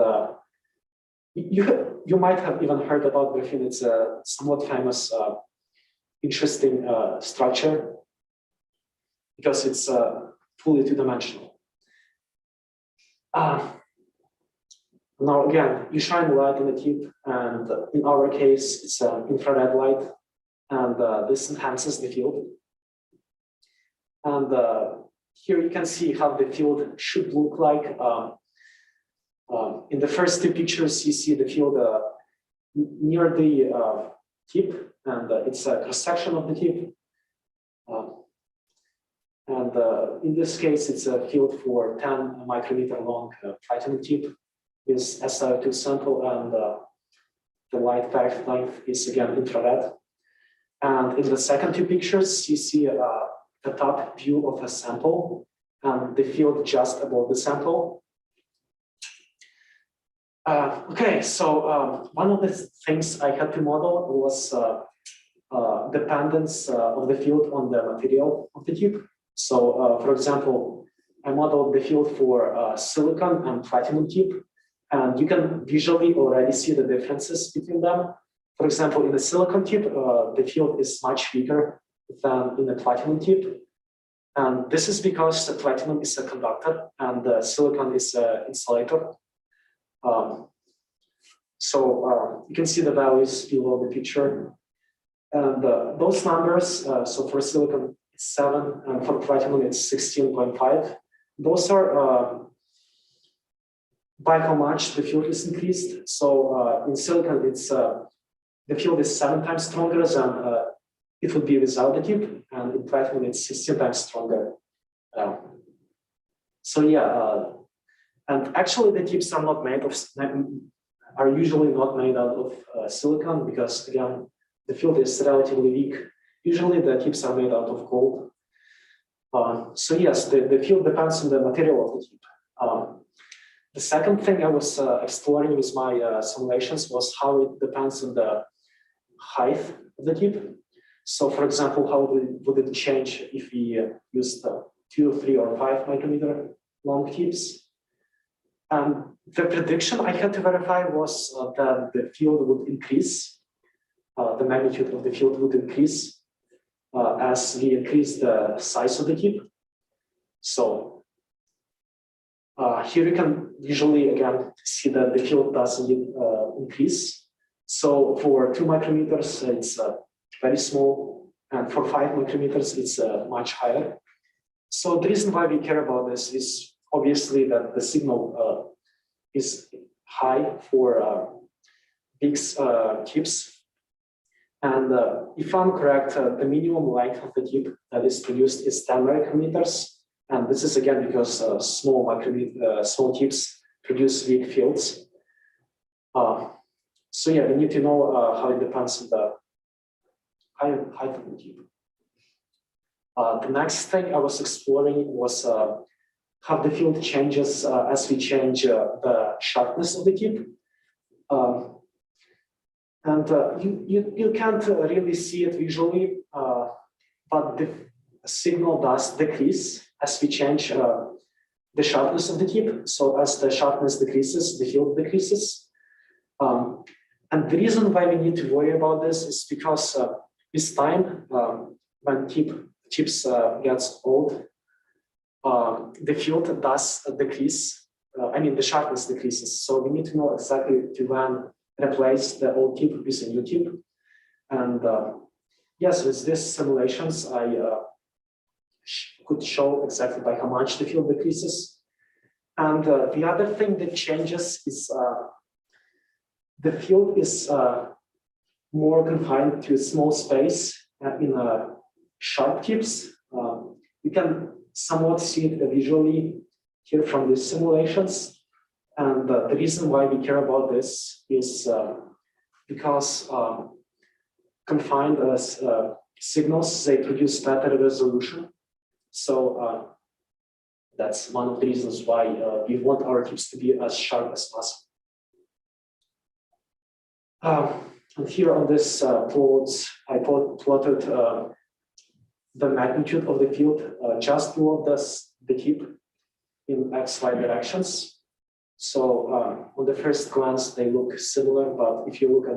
you might have even heard about graphene. It's a somewhat famous, interesting structure because it's fully two-dimensional. Now, again, you shine light on the tip, and in our case, it's infrared light, and this enhances the field. And here you can see how the field should look like. In the first two pictures, you see the field near the tip, and it's a cross-section of the tip. And in this case, it's a field for 10 micrometer long platinum tip with SiO2 sample, and the light wavelength is again infrared. And in the second two pictures, you see the top view of a sample and the field just above the sample. Okay, so one of the things I had to model was dependence of the field on the material of the tip. So, for example, I modeled the field for silicon and platinum tip, and you can visually already see the differences between them. For example, in the silicon tip, the field is much weaker than in the platinum tip. And this is because the platinum is a conductor and the silicon is an insulator. So you can see the values below the picture. And those numbers, so for silicon, it's 7, and for platinum, it's 16.5. Those are by how much the field is increased. So in silicon, it's the field is 7 times stronger than it would be without the tip, and in platinum, it's 16 times stronger. So yeah, and actually the tips are not made of, are usually not made out of silicon, because again, the field is relatively weak. Usually the tips are made out of gold. So yes, the field depends on the material of the tip. The second thing I was exploring with my simulations was how it depends on the height of the tip. So for example, how would it change if we used 2, 3, or 5 micrometer long tips? And the prediction I had to verify was that the field would increase, the magnitude of the field would increase as we increase the size of the tip. So here you can visually again see that the field doesn't increase. So for 2 micrometers, it's very small, and for 5 micrometers, it's much higher. So the reason why we care about this is obviously that the signal is high for big tips. And if I'm correct, the minimum length of the tip that is produced is 10 micrometers. And this is again because small tips produce weak fields. So yeah, we need to know how it depends on the height of the tip. The next thing I was exploring was how the field changes as we change the sharpness of the tip. And you can't really see it visually, but the signal does decrease as we change the sharpness of the tip. So as the sharpness decreases, the field decreases. And the reason why we need to worry about this is because with time, when tips gets old, the field does decrease. The sharpness decreases. So we need to know exactly to when replace the old tip with a new tip. And yes, with these simulations, I could show exactly by how much the field decreases. And the other thing that changes is the field is more confined to a small space in sharp tips. You can somewhat see it visually here from these simulations. And the reason why we care about this is because confined signals, they produce better resolution. So that's one of the reasons why we want our tips to be as sharp as possible. And here on this plot, I plotted the magnitude of the field just below the tip in XY directions. So on the first glance, they look similar, but if you look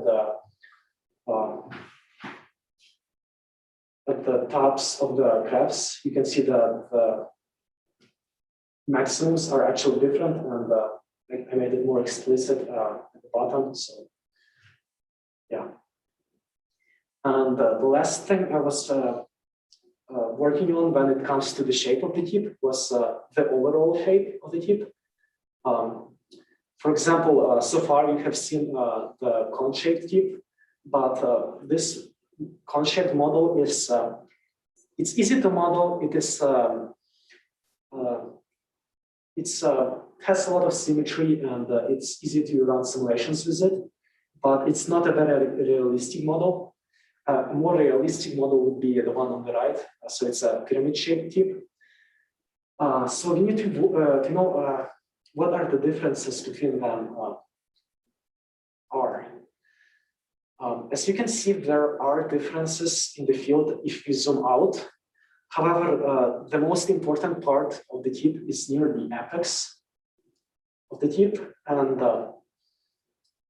at the tops of the graphs, you can see that the maximums are actually different, and I made it more explicit at the bottom. So yeah. And the last thing I was working on when it comes to the shape of the tip was the overall shape of the tip. For example, so far you have seen the cone-shaped tip, but this cone-shaped model is it's easy to model. It is has a lot of symmetry, and it's easy to run simulations with it. But it's not a very realistic model. A more realistic model would be the one on the right. So it's a pyramid-shaped tip. So we need to know what are the differences between them are. As you can see, there are differences in the field if we zoom out. However, the most important part of the tip is near the apex of the tip, and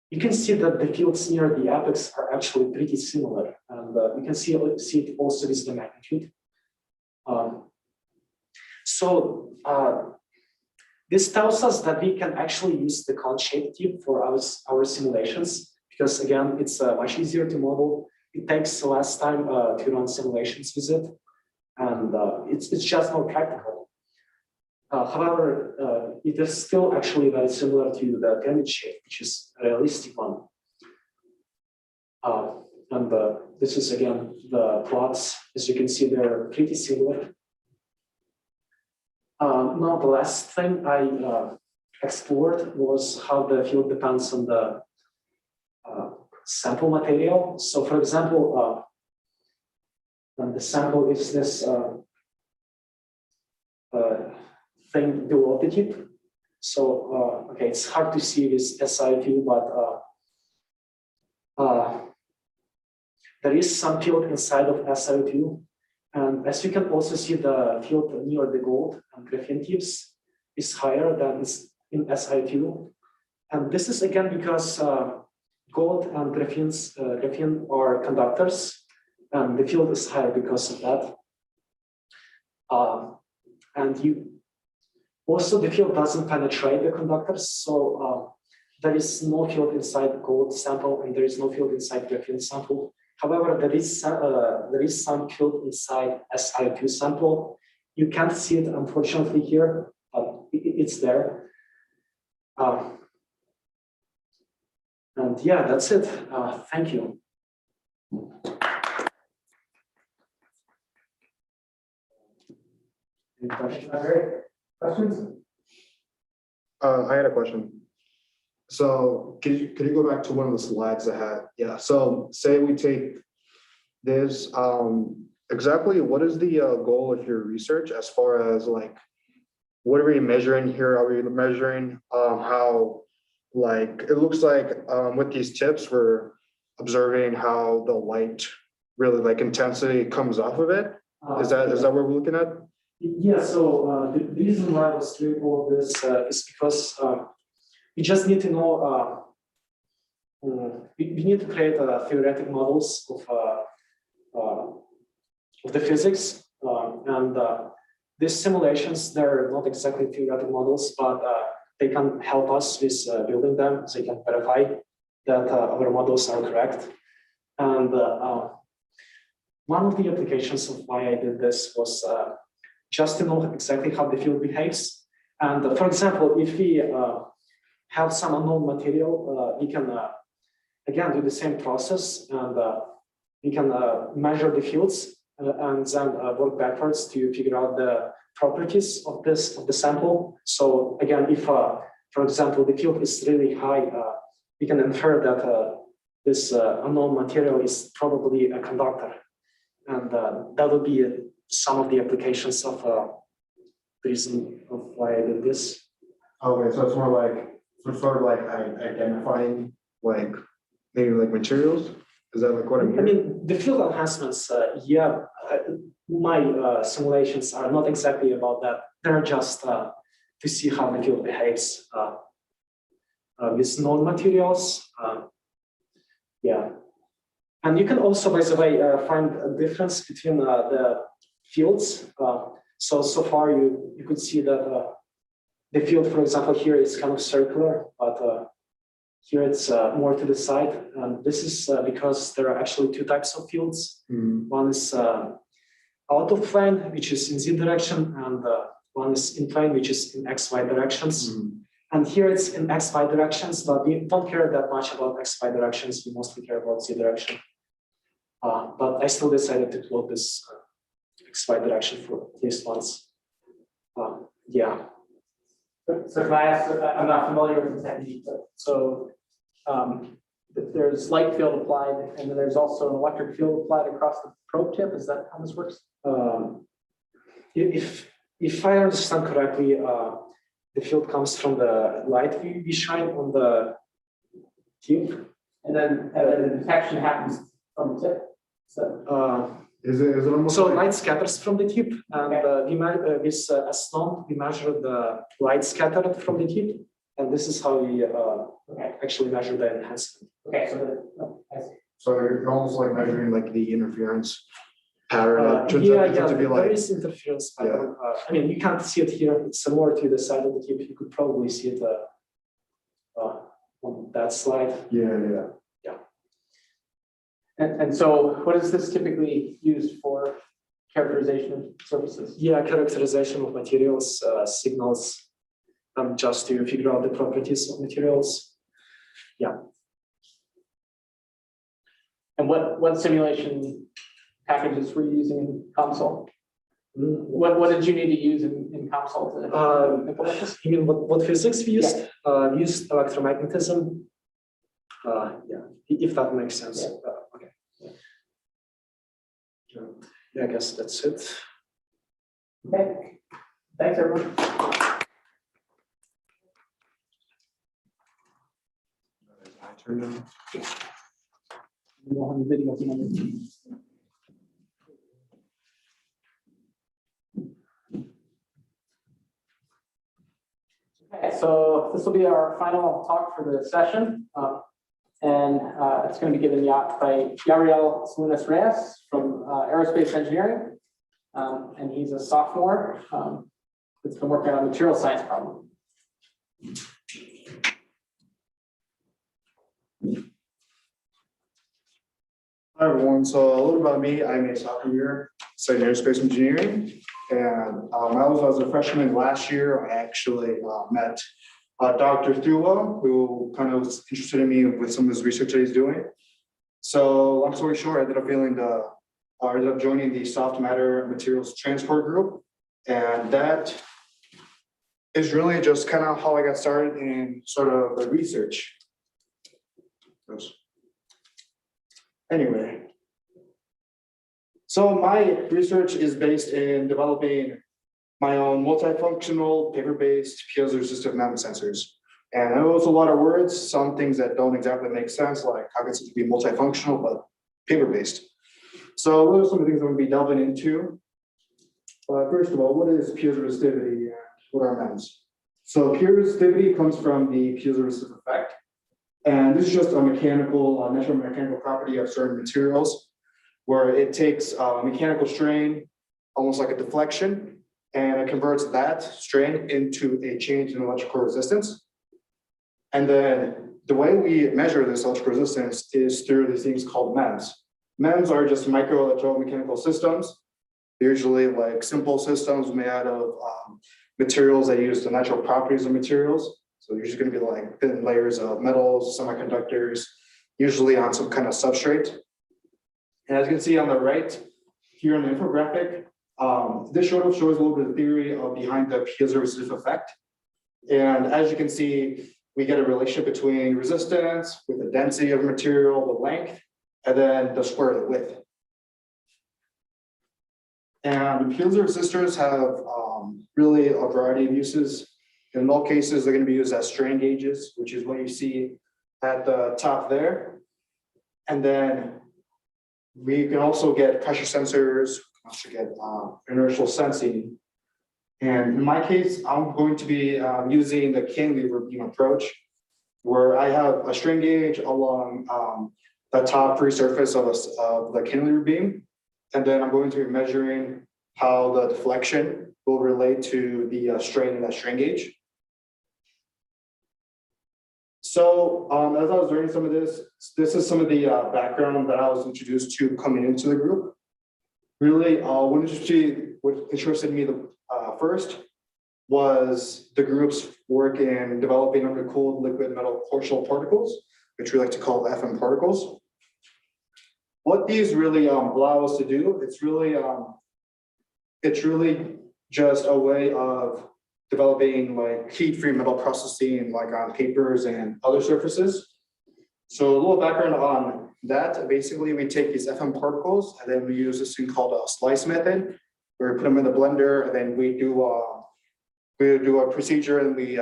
you can see that the fields near the apex are actually pretty similar, and you can see it also with the magnitude. So this tells us that we can actually use the cone-shaped tip for our simulations, because again, it's much easier to model. It takes less time to run simulations with it, and it's just more practical. However, it is still actually very similar to the pyramid shape, which is a realistic one. And this is again the plots. As you can see, they're pretty similar. Now, the last thing I explored was how the field depends on the sample material. So, for example, when the sample is this thing below the tip. So, okay, it's hard to see this SI2, but there is some field inside of SI2. And as you can also see, the field near the gold and graphene tips is higher than in SI2. And this is again because gold and graphene are conductors, and the field is higher because of that. And also the field doesn't penetrate the conductors, so there is no field inside the gold sample, and there is no field inside graphene sample. However, there is some field inside SI2 sample. You can't see it, unfortunately, here, but it's there. And yeah, that's it. Thank you. Any questions? Questions? I had a question. So could you go back to one of the slides that had, yeah, so say we take this, exactly what is the goal of your research as far as like, what are we measuring here? Are we measuring how, like, it looks like with these tips, we're observing how the light really like intensity comes off of it? Is that what we're looking at? Yeah, so the reason why I was doing all of this is because we just need to know, we need to create theoretic models of the physics. And these simulations, they're not exactly theoretic models, but they can help us with building them. So they can verify that our models are correct. And one of the applications of why I did this was just to know exactly how the field behaves. And for example, if we have some unknown material, we can again do the same process, and we can measure the fields and then work backwards to figure out the properties of the sample. So again, if for example the field is really high, we can infer that this unknown material is probably a conductor, and that would be some of the applications of the reason of why I did this. Okay, so it's more like, so sort of like identifying like maybe like materials? Is that like what I'm I hearing? mean, the field enhancements, yeah, my simulations are not exactly about that. They're just to see how the field behaves with known materials. Yeah. And you can also, by the way, find a difference between the fields. So far, you could see that the field, for example, here is kind of circular, but here it's more to the side. And this is because there are actually two types of fields. One is out of plane, which is in Z direction, and one is in plane, which is in XY directions. And here it's in XY directions, but we don't care that much about XY directions. We mostly care about Z direction. But I still decided to plot this XY direction for at least once. Yeah. So can I ask, I'm not familiar with the technique, but so there's light field applied, and then there's also an electric field applied across the probe tip. Is that how this works? If I understand correctly, the field comes from the light we shine on the tip, And then the detection happens from the tip. So Is it almost so like, light scatters from the tip, and with S-non, we measure the light scattered from the tip, and this is how we actually measure the enhancement. okay, I see. so you're almost like measuring like the interference pattern that turns Yeah, out to be there like, is interference pattern. I mean, you can't see it here. It's similar to the side of the tip. You could probably see it on that slide. yeah. And so what is this typically used for characterization of surfaces? Yeah, characterization of materials, signals, just to figure out the properties of materials. And what simulation packages were you using in COMSOL? What did you need to use in COMSOL to implement this? You mean what physics we used? We used electromagnetism. Yeah, if that makes sense. Okay. Yeah, I guess that's it. Okay, thanks everyone. I turned on. We'll have a video thing on the Okay, so this will be our final talk for the session. And it's going to be given by Gabriel Salinas Reyes from Aerospace Engineering. And he's a sophomore that's been working on a material science problem. Hi everyone, so a little about me, I'm a sophomore studying aerospace engineering, and I was a freshman last year. I actually met Dr. Thula, who kind of was interested in me with some of his research that he's doing. So long story short, I ended up joining the soft matter materials transport group, And that is really just kind of how I got started in sort of the research. Anyway, so my research is based in developing my own multifunctional paper-based piezoresistive MEMS sensors. And I know it's a lot of words, some things that don't exactly make sense, like how gets it to be multifunctional, but paper-based. So those are some of the things I'm going to be delving into. First of all, what is piezoresistivity and what are MEMS? So piezoresistivity comes from the piezoresistive effect. And this is just a mechanical, natural mechanical property of certain materials where it takes mechanical strain, almost like a deflection, and it converts that strain into a change in electrical resistance. And then the way we measure this electrical resistance is through these things called MEMS. MEMS are just micro electromechanical systems. They're usually like simple systems made out of materials that use the natural properties of materials. So they're usually going to be like thin layers of metals, semiconductors, usually on some kind of substrate. And as you can see on the right here in the infographic, this sort of shows a little bit of theory behind the piezoresistive effect. And as you can see, we get a relationship between resistance with the density of material, the length, and then the square of the width. And piezoresistors have really a variety of uses. In all cases, they're going to be used as strain gauges, which is what you see at the top there. And then we can also get pressure sensors, we also get inertial sensing. And in my case, I'm going to be using the cantilever beam approach, where I have a strain gauge along the top free surface of the cantilever beam. And then I'm going to be measuring how the deflection will relate to the strain in that strain gauge. So as I was learning some of this is some of the background that I was introduced to coming into the group. Really, what interested me the first was the group's work in developing undercooled liquid metal core particles, which we like to call FM particles. What these really allow us to do, it's really just a way of developing like heat-free metal processing, like on papers and other surfaces. So a little background on that. Basically, we take these FM particles and then we use this thing called a slice method, where we put them in the blender and then we do a procedure and we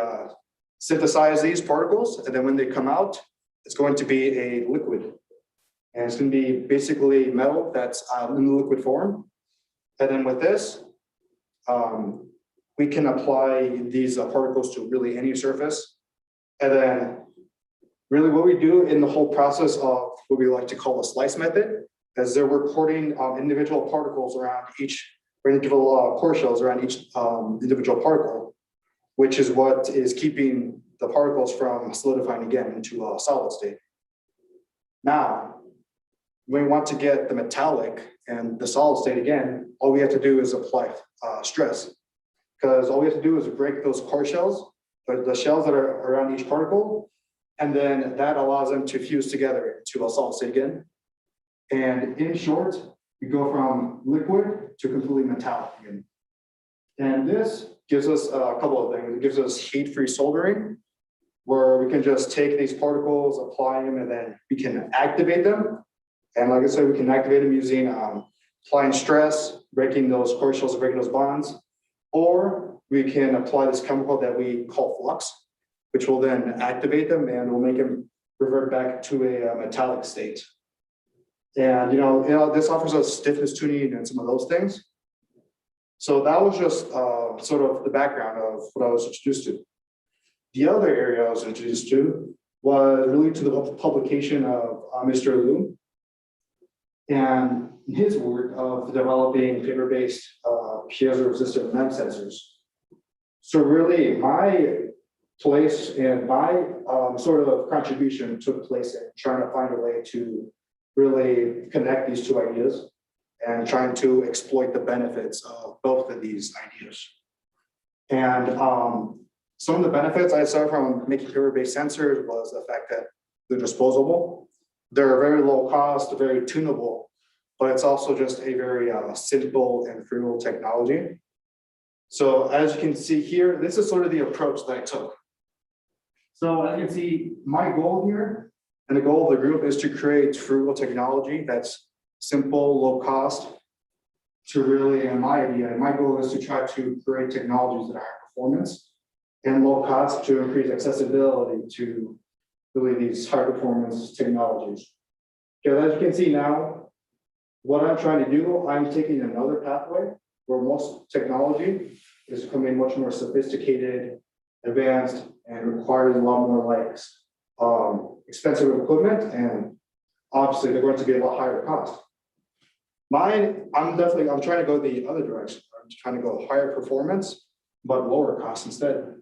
synthesize these particles. And then when they come out, it's going to be a liquid. And it's going to be basically metal that's in the liquid form. And then with this, we can apply these particles to really any surface. And then really what we do in the whole process of what we like to call a slice method is that we're porting individual particles around each, or individual core shells around each individual particle, which is what is keeping the particles from solidifying again into a solid state. Now, when we want to get the metallic and the solid state again, all we have to do is apply stress. Because all we have to do is break those core shells, the shells that are around each particle, and then that allows them to fuse together to a solid state again. And in short, we go from liquid to completely metallic again. And this gives us a couple of things. It gives us heat-free soldering, where we can just take these particles, apply them, and then we can activate them. And like I said, we can activate them using applying stress, breaking those core shells, and breaking those bonds. Or we can apply this chemical that we call flux, which will then activate them and will make them revert back to a metallic state. And this offers us stiffness tuning and some of those things. So that was just sort of the background of what I was introduced to. The other area I was introduced to was really to the publication of Mr. Liu and his work of developing paper-based piezoresistive MEMS sensors. So really my place and my sort of contribution took place in trying to find a way to really connect these two ideas and trying to exploit the benefits of both of these ideas. And some of the benefits I saw from making paper-based sensors was the fact that they're disposable. They're very low cost, very tunable, but it's also just a very simple and frugal technology. So as you can see here, this is sort of the approach that I took. So as you can see, my goal here and the goal of the group is to create frugal technology that's simple, low cost, to really, and my goal is to try to create technologies that are high performance and low cost to increase accessibility to really these high performance technologies. Because as you can see now, what I'm trying to do, I'm taking another pathway where most technology is becoming much more sophisticated, advanced, and requires a lot more like expensive equipment, and obviously they're going to be a lot higher cost. I'm trying to go the other direction. I'm trying to go higher performance, but lower cost instead.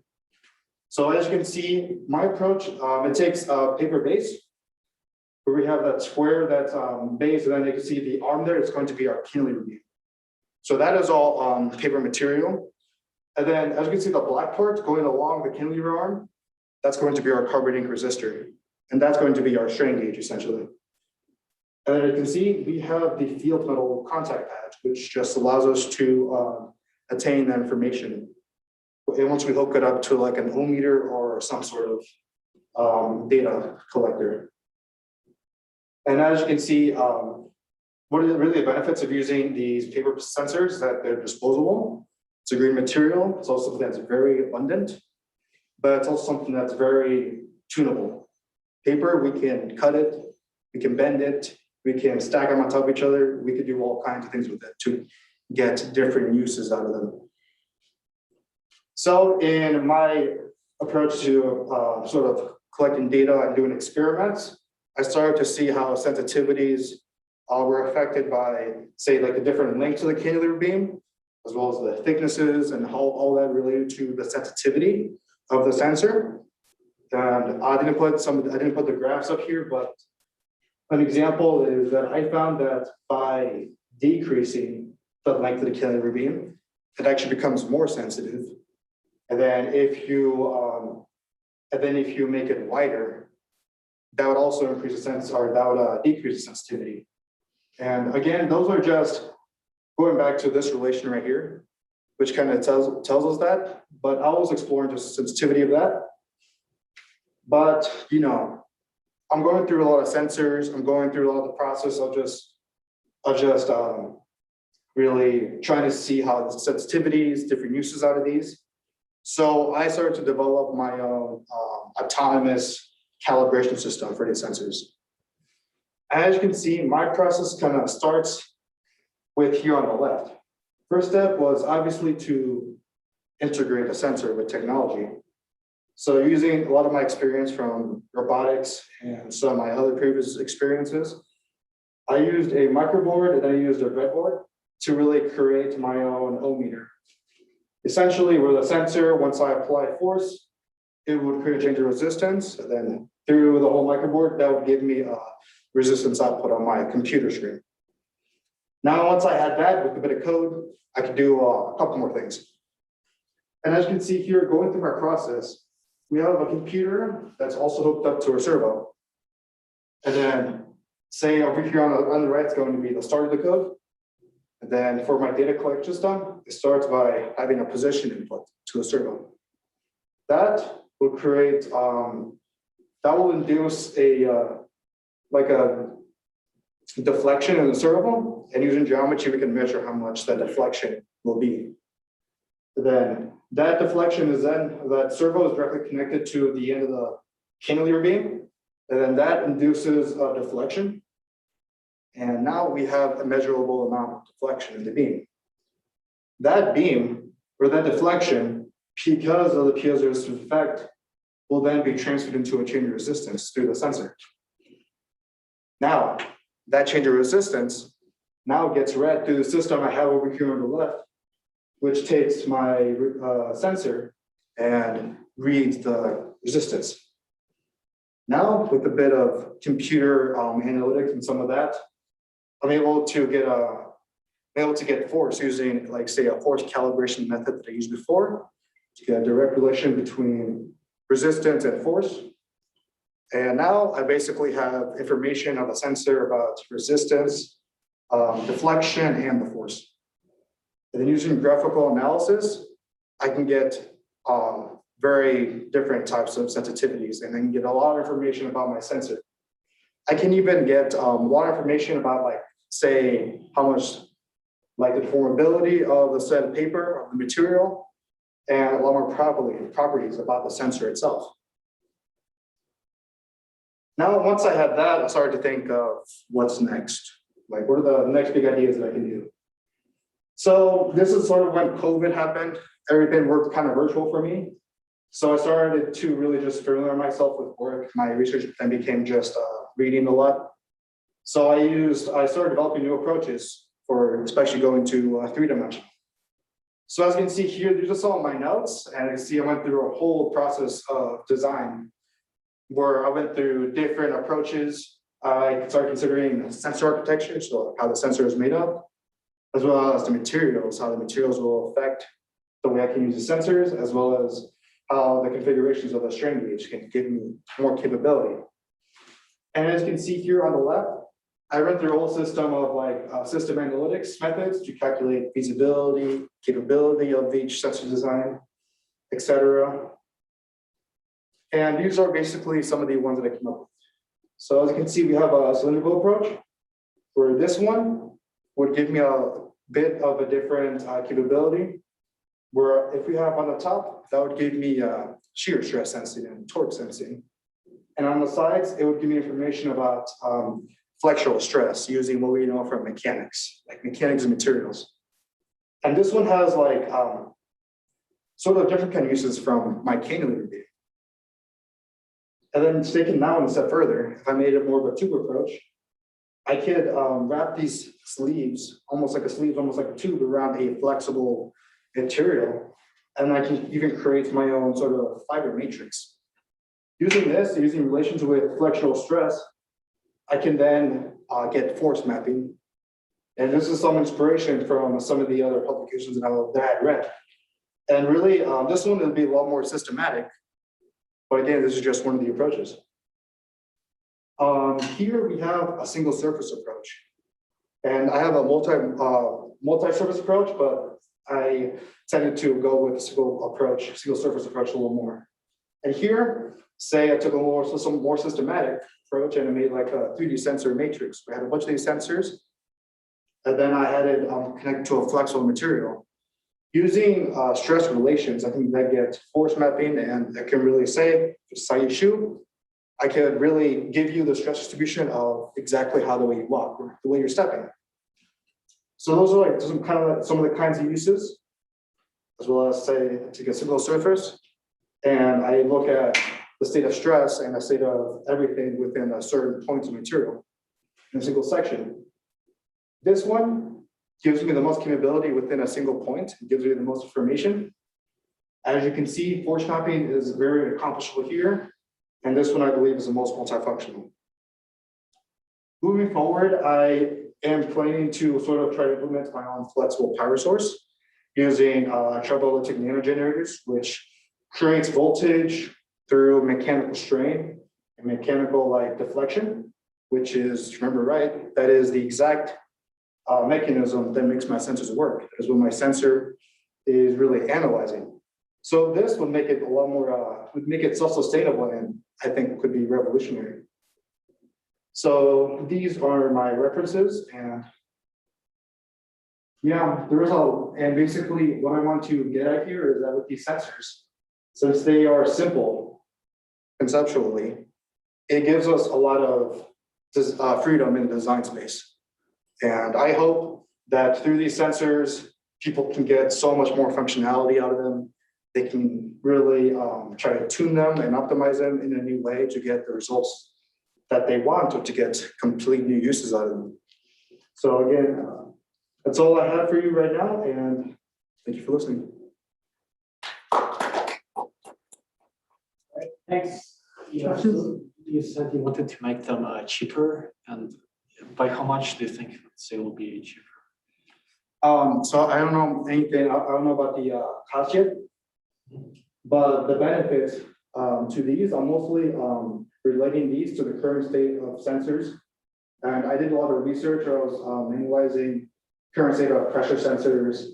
So as you can see, my approach, it takes a paper base, where we have that square that's base, and then you can see the arm there is going to be our cantilever beam. So that is all paper material. And then as you can see, the black part going along the cantilever arm, that's going to be our carbon ink resistor. And that's going to be our strain gauge essentially. And then you can see we have the field metal contact pad, which just allows us to attain that information. And once we hook it up to like an ohm meter or some sort of data collector. And as you can see, what are really the benefits of using these paper sensors, that they're disposable. It's a green material. It's also something that's very abundant, but it's also something that's very tunable. Paper, we can cut it, we can bend it, we can stack them on top of each other. We could do all kinds of things with it to get different uses out of them. So in my approach to sort of collecting data and doing experiments, I started to see how sensitivities were affected by, say, like the different lengths of the cantilever beam, as well as the thicknesses and how all that related to the sensitivity of the sensor. And I didn't put the graphs up here, but an example is that I found that by decreasing the length of the cantilever beam, it actually becomes more sensitive. And then if you make it wider, that would also increase the sense, or that would decrease the sensitivity. And again, those are just going back to this relation right here, which kind of tells us that. But I was exploring just sensitivity of that. But you know, I'm going through a lot of sensors. I'm going through a lot of the process of just really trying to see how the sensitivities, different uses out of these. So I started to develop my own autonomous calibration system for these sensors. As you can see, my process kind of starts with here on the left. First step was obviously to integrate a sensor with technology. So using a lot of my experience from robotics and some of my other previous experiences, I used a microboard and I used a breadboard to really create my own ohm meter. Essentially, with a sensor, once I apply force, it would create a change of resistance. And then through the whole microboard, that would give me a resistance output on my computer screen. Now, once I had that with a bit of code, I could do a couple more things. And as you can see here, going through my process, we have a computer that's also hooked up to a servo. And then say over here on the right is going to be the start of the code. And then for my data collection system, it starts by having a position input to a servo. That will create, that will induce a deflection in the servo, and using geometry, we can measure how much that deflection will be. Then that deflection is that servo is directly connected to the end of the cantilever beam, and then that induces a deflection. And now we have a measurable amount of deflection in the beam. That beam, or that deflection, because of the piezoresistive effect, will then be transferred into a change of resistance through the sensor. Now, that change of resistance now gets read through the system I have over here on the left, which takes my sensor and reads the resistance. Now, with a bit of computer analytics and some of that, I'm able to get force using, like, say, a force calibration method that I used before to get a direct relation between resistance and force. And now I basically have information of a sensor about resistance, deflection, and the force. And then using graphical analysis, I can get very different types of sensitivities, and I can get a lot of information about my sensor. I can even get a lot of information about, like, say, how much, like, the deformability of the said paper, of the material, and a lot more properties about the sensor itself. Now, once I had that, I started to think of what's next. Like, what are the next big ideas that I can do? So this is sort of when COVID happened. Everything worked kind of virtual for me. So I started to really just familiarize myself with work. My research then became just reading a lot. So I started developing new approaches for especially going to 3-dimensional. So as you can see here, these are some of my notes, and you see I went through a whole process of design where I went through different approaches. I started considering sensor architecture, so how the sensor is made up, as well as the materials, how the materials will affect the way I can use the sensors, as well as how the configurations of the strain gauge can give me more capability. And as you can see here on the left, I went through a whole system of like system analytics methods to calculate feasibility, capability of each sensor design, etc. And these are basically some of the ones that I came up with. So as you can see, we have a cylindrical approach, where this one would give me a bit of a different capability, where if we have on the top, that would give me shear stress sensing and torque sensing. And on the sides, it would give me information about flexural stress using what we know from mechanics, like mechanics of materials. And this one has like sort of different kind of uses from my cantilever beam. And then taking that one a step further, if I made it more of a tube approach, I could wrap these sleeves, almost like a tube around a flexible material. And I can even create my own sort of fiber matrix. Using this, using relations with flexural stress, I can then get force mapping. And this is some inspiration from some of the other publications that I had read. And really, this one will be a lot more systematic. But again, this is just one of the approaches. Here we have a single surface approach. And I have a multi-surface approach, but I tended to go with single surface approach a little more. And here, say I took a more systematic approach and I made like a 3D sensor matrix. We had a bunch of these sensors, and then I had it connected to a flexible material. Using stress relations, I think that gets force mapping, and I can really say, just ISU, I could really give you the stress distribution of exactly how the way you walk, or the way you're stepping. So those are like some of the kinds of uses, as well as say to get single surface. And I look at the state of stress and the state of everything within a certain point of material in a single section. This one gives me the most capability within a single point. It gives me the most information. As you can see, force mapping is very accomplishable here. And this one, I believe, is the most multifunctional. Moving forward, I am planning to sort of try to implement my own flexible power source using tribolotic nanogenerators, which creates voltage through mechanical strain and mechanical like deflection, which is, remember right, that is the exact mechanism that makes my sensors work. That is when my sensor is really analyzing. So this would make it a lot more, would make it self-sustainable, and I think could be revolutionary. So these are my references, and yeah, and basically what I want to get at here is that with these sensors, since they are simple conceptually, it gives us a lot of freedom in the design space. And I hope that through these sensors, people can get so much more functionality out of them. They can really try to tune them and optimize them in a new way to get the results that they want, or to get complete new uses out of them. So again, that's all I have for you right now, and thank you for listening. Thanks. You said you wanted to make them cheaper, and by how much do you think they will be cheaper? So I don't know anything. I don't know about the cost yet, but the benefits to these, I'm mostly relating these to the current state of sensors. And I did a lot of research. I was analyzing current state of pressure sensors,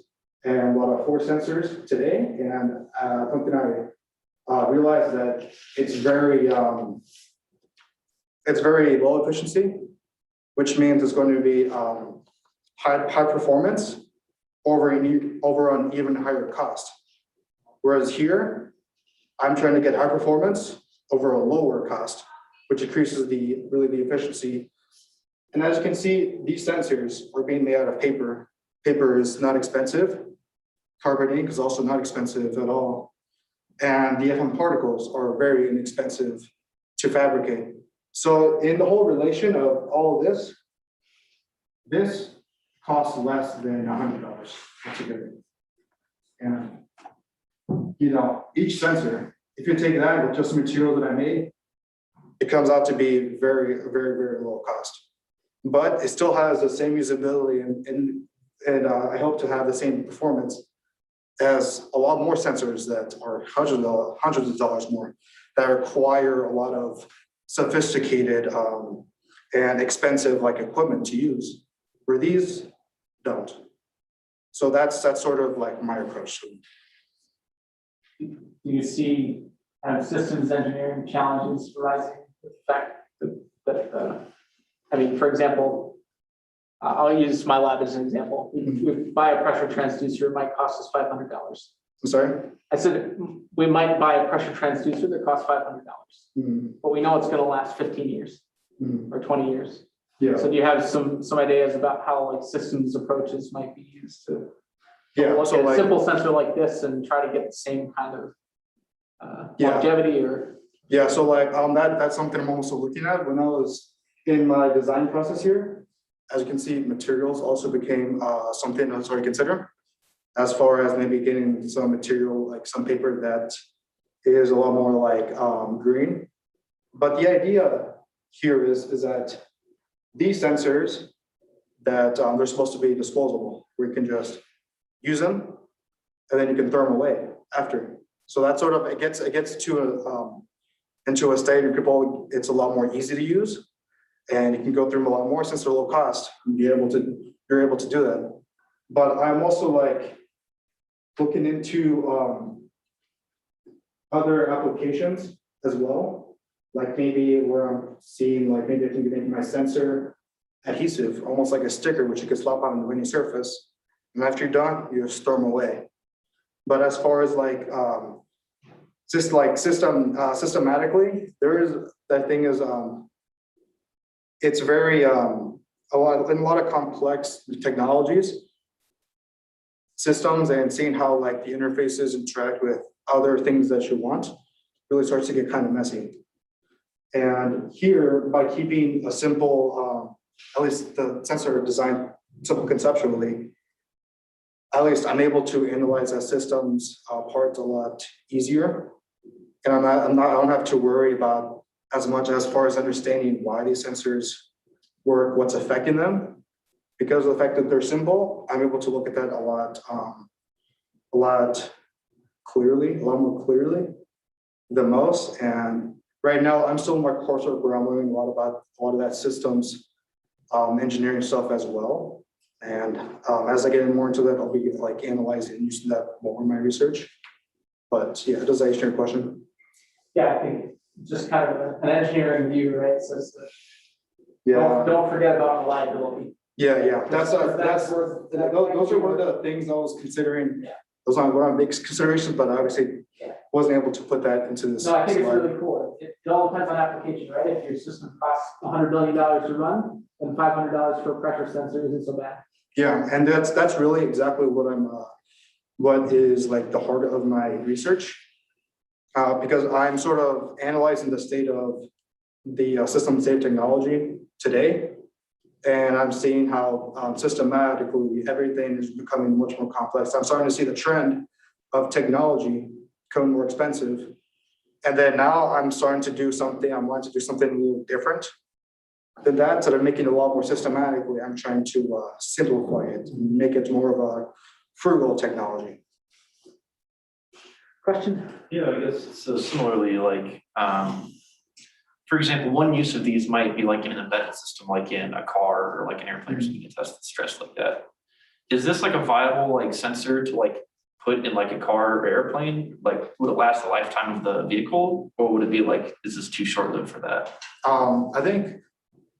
and a lot of force sensors today. And something I realized that it's very low efficiency, which means it's going to be high performance over an even higher cost. Whereas here, I'm trying to get high performance over a lower cost, which increases the efficiency. And as you can see, these sensors are being made out of paper. Paper is not expensive. Carbon ink is also not expensive at all. And the FM particles are very inexpensive to fabricate. So in the whole relation of all of this costs less than $100 altogether. And each sensor, if you take that with just the material that I made, it comes out to be very, very, very low cost. But it still has the same usability and I hope to have the same performance as a lot more sensors that are hundreds of dollars more, that require a lot of sophisticated and expensive equipment to use, where these don't. So that's sort of like my approach. Do you see systems engineering challenges arising with the fact that for example, I'll use my lab as an example. We buy a pressure transducer, it might cost us $500. I'm sorry? I said, we might buy a pressure transducer that costs $500, but we know it's gonna last 15 years or 20 years. Yeah. So do you have some ideas about how systems approaches might be used to look So at a simple sensor like this and try to get the same kind of longevity or? Yeah, so that's something I'm also looking at when I was in my design process here. As you can see, materials also became something I was already considering, as far as maybe getting some material, like some paper that is a lot more green. But the idea here is that these sensors that they're supposed to be disposable, where you can just use them and then you can throw them away after. So that sort of it gets to into a state where it's a lot more easy to use. And you can go through them a lot more since they're low cost and you're able to do that. But I'm also looking into other applications as well. Like maybe where I'm seeing maybe I can make my sensor adhesive, almost like a sticker, which you can slap on any surface. And after you're done, you just throw them away. But as far as systematically, that thing is it's very in a lot of complex technologies, systems, and seeing how the interfaces interact with other things that you want really starts to get kind of messy. And here, by keeping a simple, at least the sensor design simple conceptually, at least I'm able to analyze that system's parts a lot easier, and I don't have to worry about as much as far as understanding why these sensors work, what's affecting them. Because of the fact that they're simple, I'm able to look at that a lot more clearly than most. And right now, I'm still in my coursework where I'm learning a lot of that systems engineering stuff as well. And as I get more into that, I'll be analyzing and using that more in my research. But yeah, does that answer your question? Yeah, I think just kind of an engineering view, right? Says that don't forget about reliability. Yeah. Those are one of the things I was considering. Yeah. Those aren't one of the big considerations, but I obviously wasn't able to put that into this. No, I think it's really cool. It all depends on application, right? If your system costs $100 billion to run, then $500 for a pressure sensor isn't so bad. Yeah, and that's really exactly what is the heart of my research. Because I'm sort of analyzing the state of the system state technology today, and I'm seeing how systematically everything is becoming much more complex. I'm starting to see the trend of technology becoming more expensive, and then now I'm starting to do something. I'm wanting to do something a little different than that, so I'm making it a lot more systematically. I'm trying to simplify it and make it more of a frugal technology. Question? Yeah, I guess so. Similarly, for example, one use of these might be in an embedded system, like in a car or an airplane, or something to test the stress like that. is this like a viable like sensor to like put in like a car or airplane? Like, would it last the lifetime of the vehicle, or would it be like, is this too short-lived for that? I think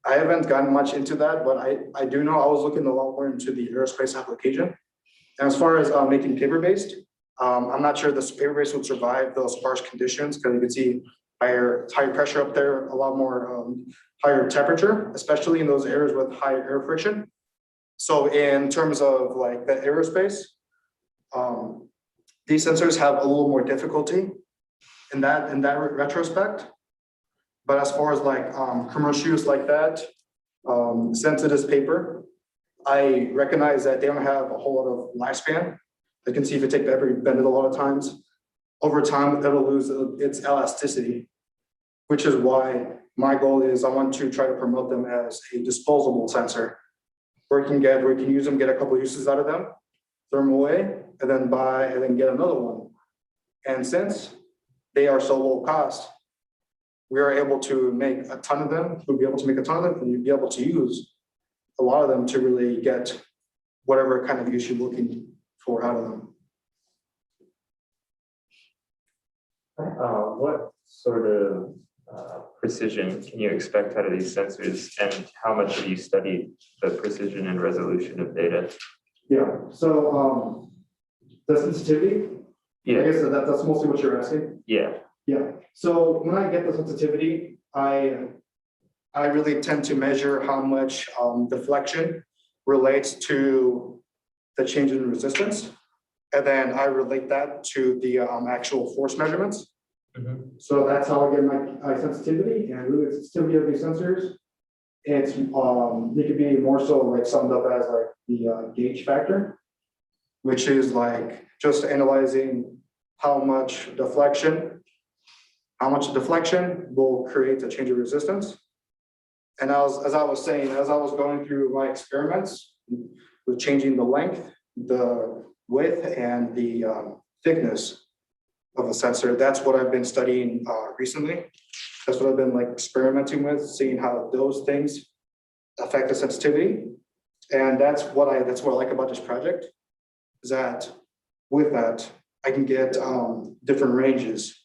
I haven't gotten much into that, but I do know I was looking a lot more into the aerospace application. And as far as making paper-based, I'm not sure this paper-based would survive those harsh conditions because you can see higher pressure up there, a lot more higher temperature, especially in those areas with high air friction. So in terms of like the aerospace, these sensors have a little more difficulty in that retrospect. But as far as like commercial use like that, since it is paper, I recognize that they don't have a whole lot of lifespan. You can see if you take every bend it a lot of times, over time it'll lose its elasticity, which is why my goal is I want to try to promote them as a disposable sensor, where you can use them, get a couple of uses out of them, throw them away, and then get another one. And since they are so low cost, we are able to make a ton of them. We'll be able to make a ton of them, and you'll be able to use a lot of them to really get whatever kind of use you're looking for out of them. What sort of precision can you expect out of these sensors, and how much have you studied the precision and resolution of data? Yeah, so the sensitivity, I Yeah, guess that's mostly what you're asking. yeah, Yeah, so when I get the sensitivity, I really tend to measure how much deflection relates to the change in resistance. And then I relate that to the actual force measurements. So that's how I get my sensitivity, and really the sensitivity of these sensors. It's it could be more so like summed up as like the gauge factor, which is like just analyzing how much deflection will create a change of resistance. And as I was saying, as I was going through my experiments with changing the length, the width, and the thickness of a sensor, that's what I've been studying recently. That's what I've been like experimenting with, seeing how those things affect the sensitivity. And that's what I like about this project, is that with that, I can get different ranges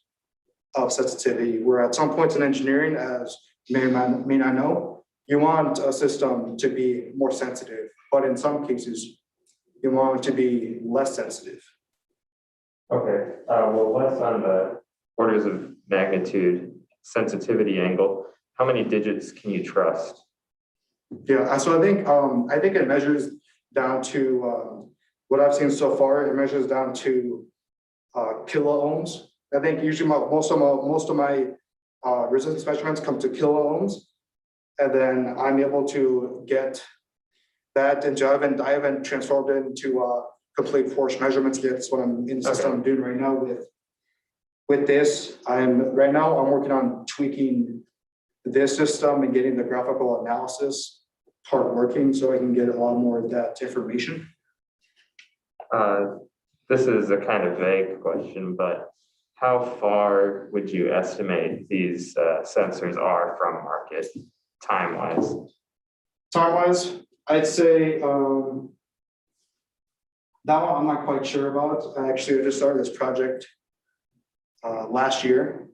of sensitivity, where at some points in engineering, as you may not know, you want a system to be more sensitive, but in some cases, you want it to be less sensitive. okay. Well, less on the orders of magnitude sensitivity angle. How many digits can you trust? Yeah, so I think it measures down to what I've seen so far. It measures down to kilo ohms. I think usually most of my resistance measurements come to kilo ohms, and then I'm able to get that into. I haven't transformed it into complete force measurements yet. That's what I'm in the system I'm doing right now with this. I'm working on tweaking this system and getting the graphical analysis part working, so I can get a lot more of that information. This is a kind of vague question, but how far would you estimate these sensors are from market time-wise? Time-wise, I'd say that one I'm not quite sure about. I just started this project last year.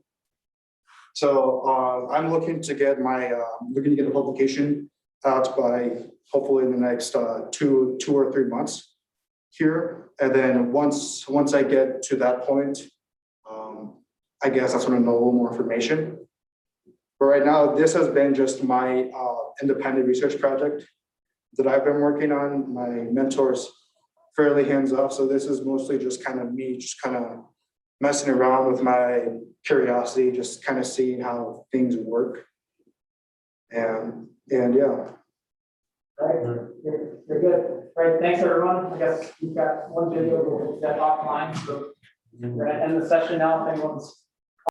So I'm looking to get the publication out by hopefully in the next 2 or 3 months here. And then once I get to that point, I guess that's when I know a little more information. But right now, this has been just my independent research project that I've been working on. My mentor's fairly hands-off, so this is mostly just kind of me just kind of messing around with my curiosity, just kind of seeing how things work. And yeah. All right, you're good. All right, thanks everyone. I guess we've got one video that's offline, so we're gonna end the session now. If anyone's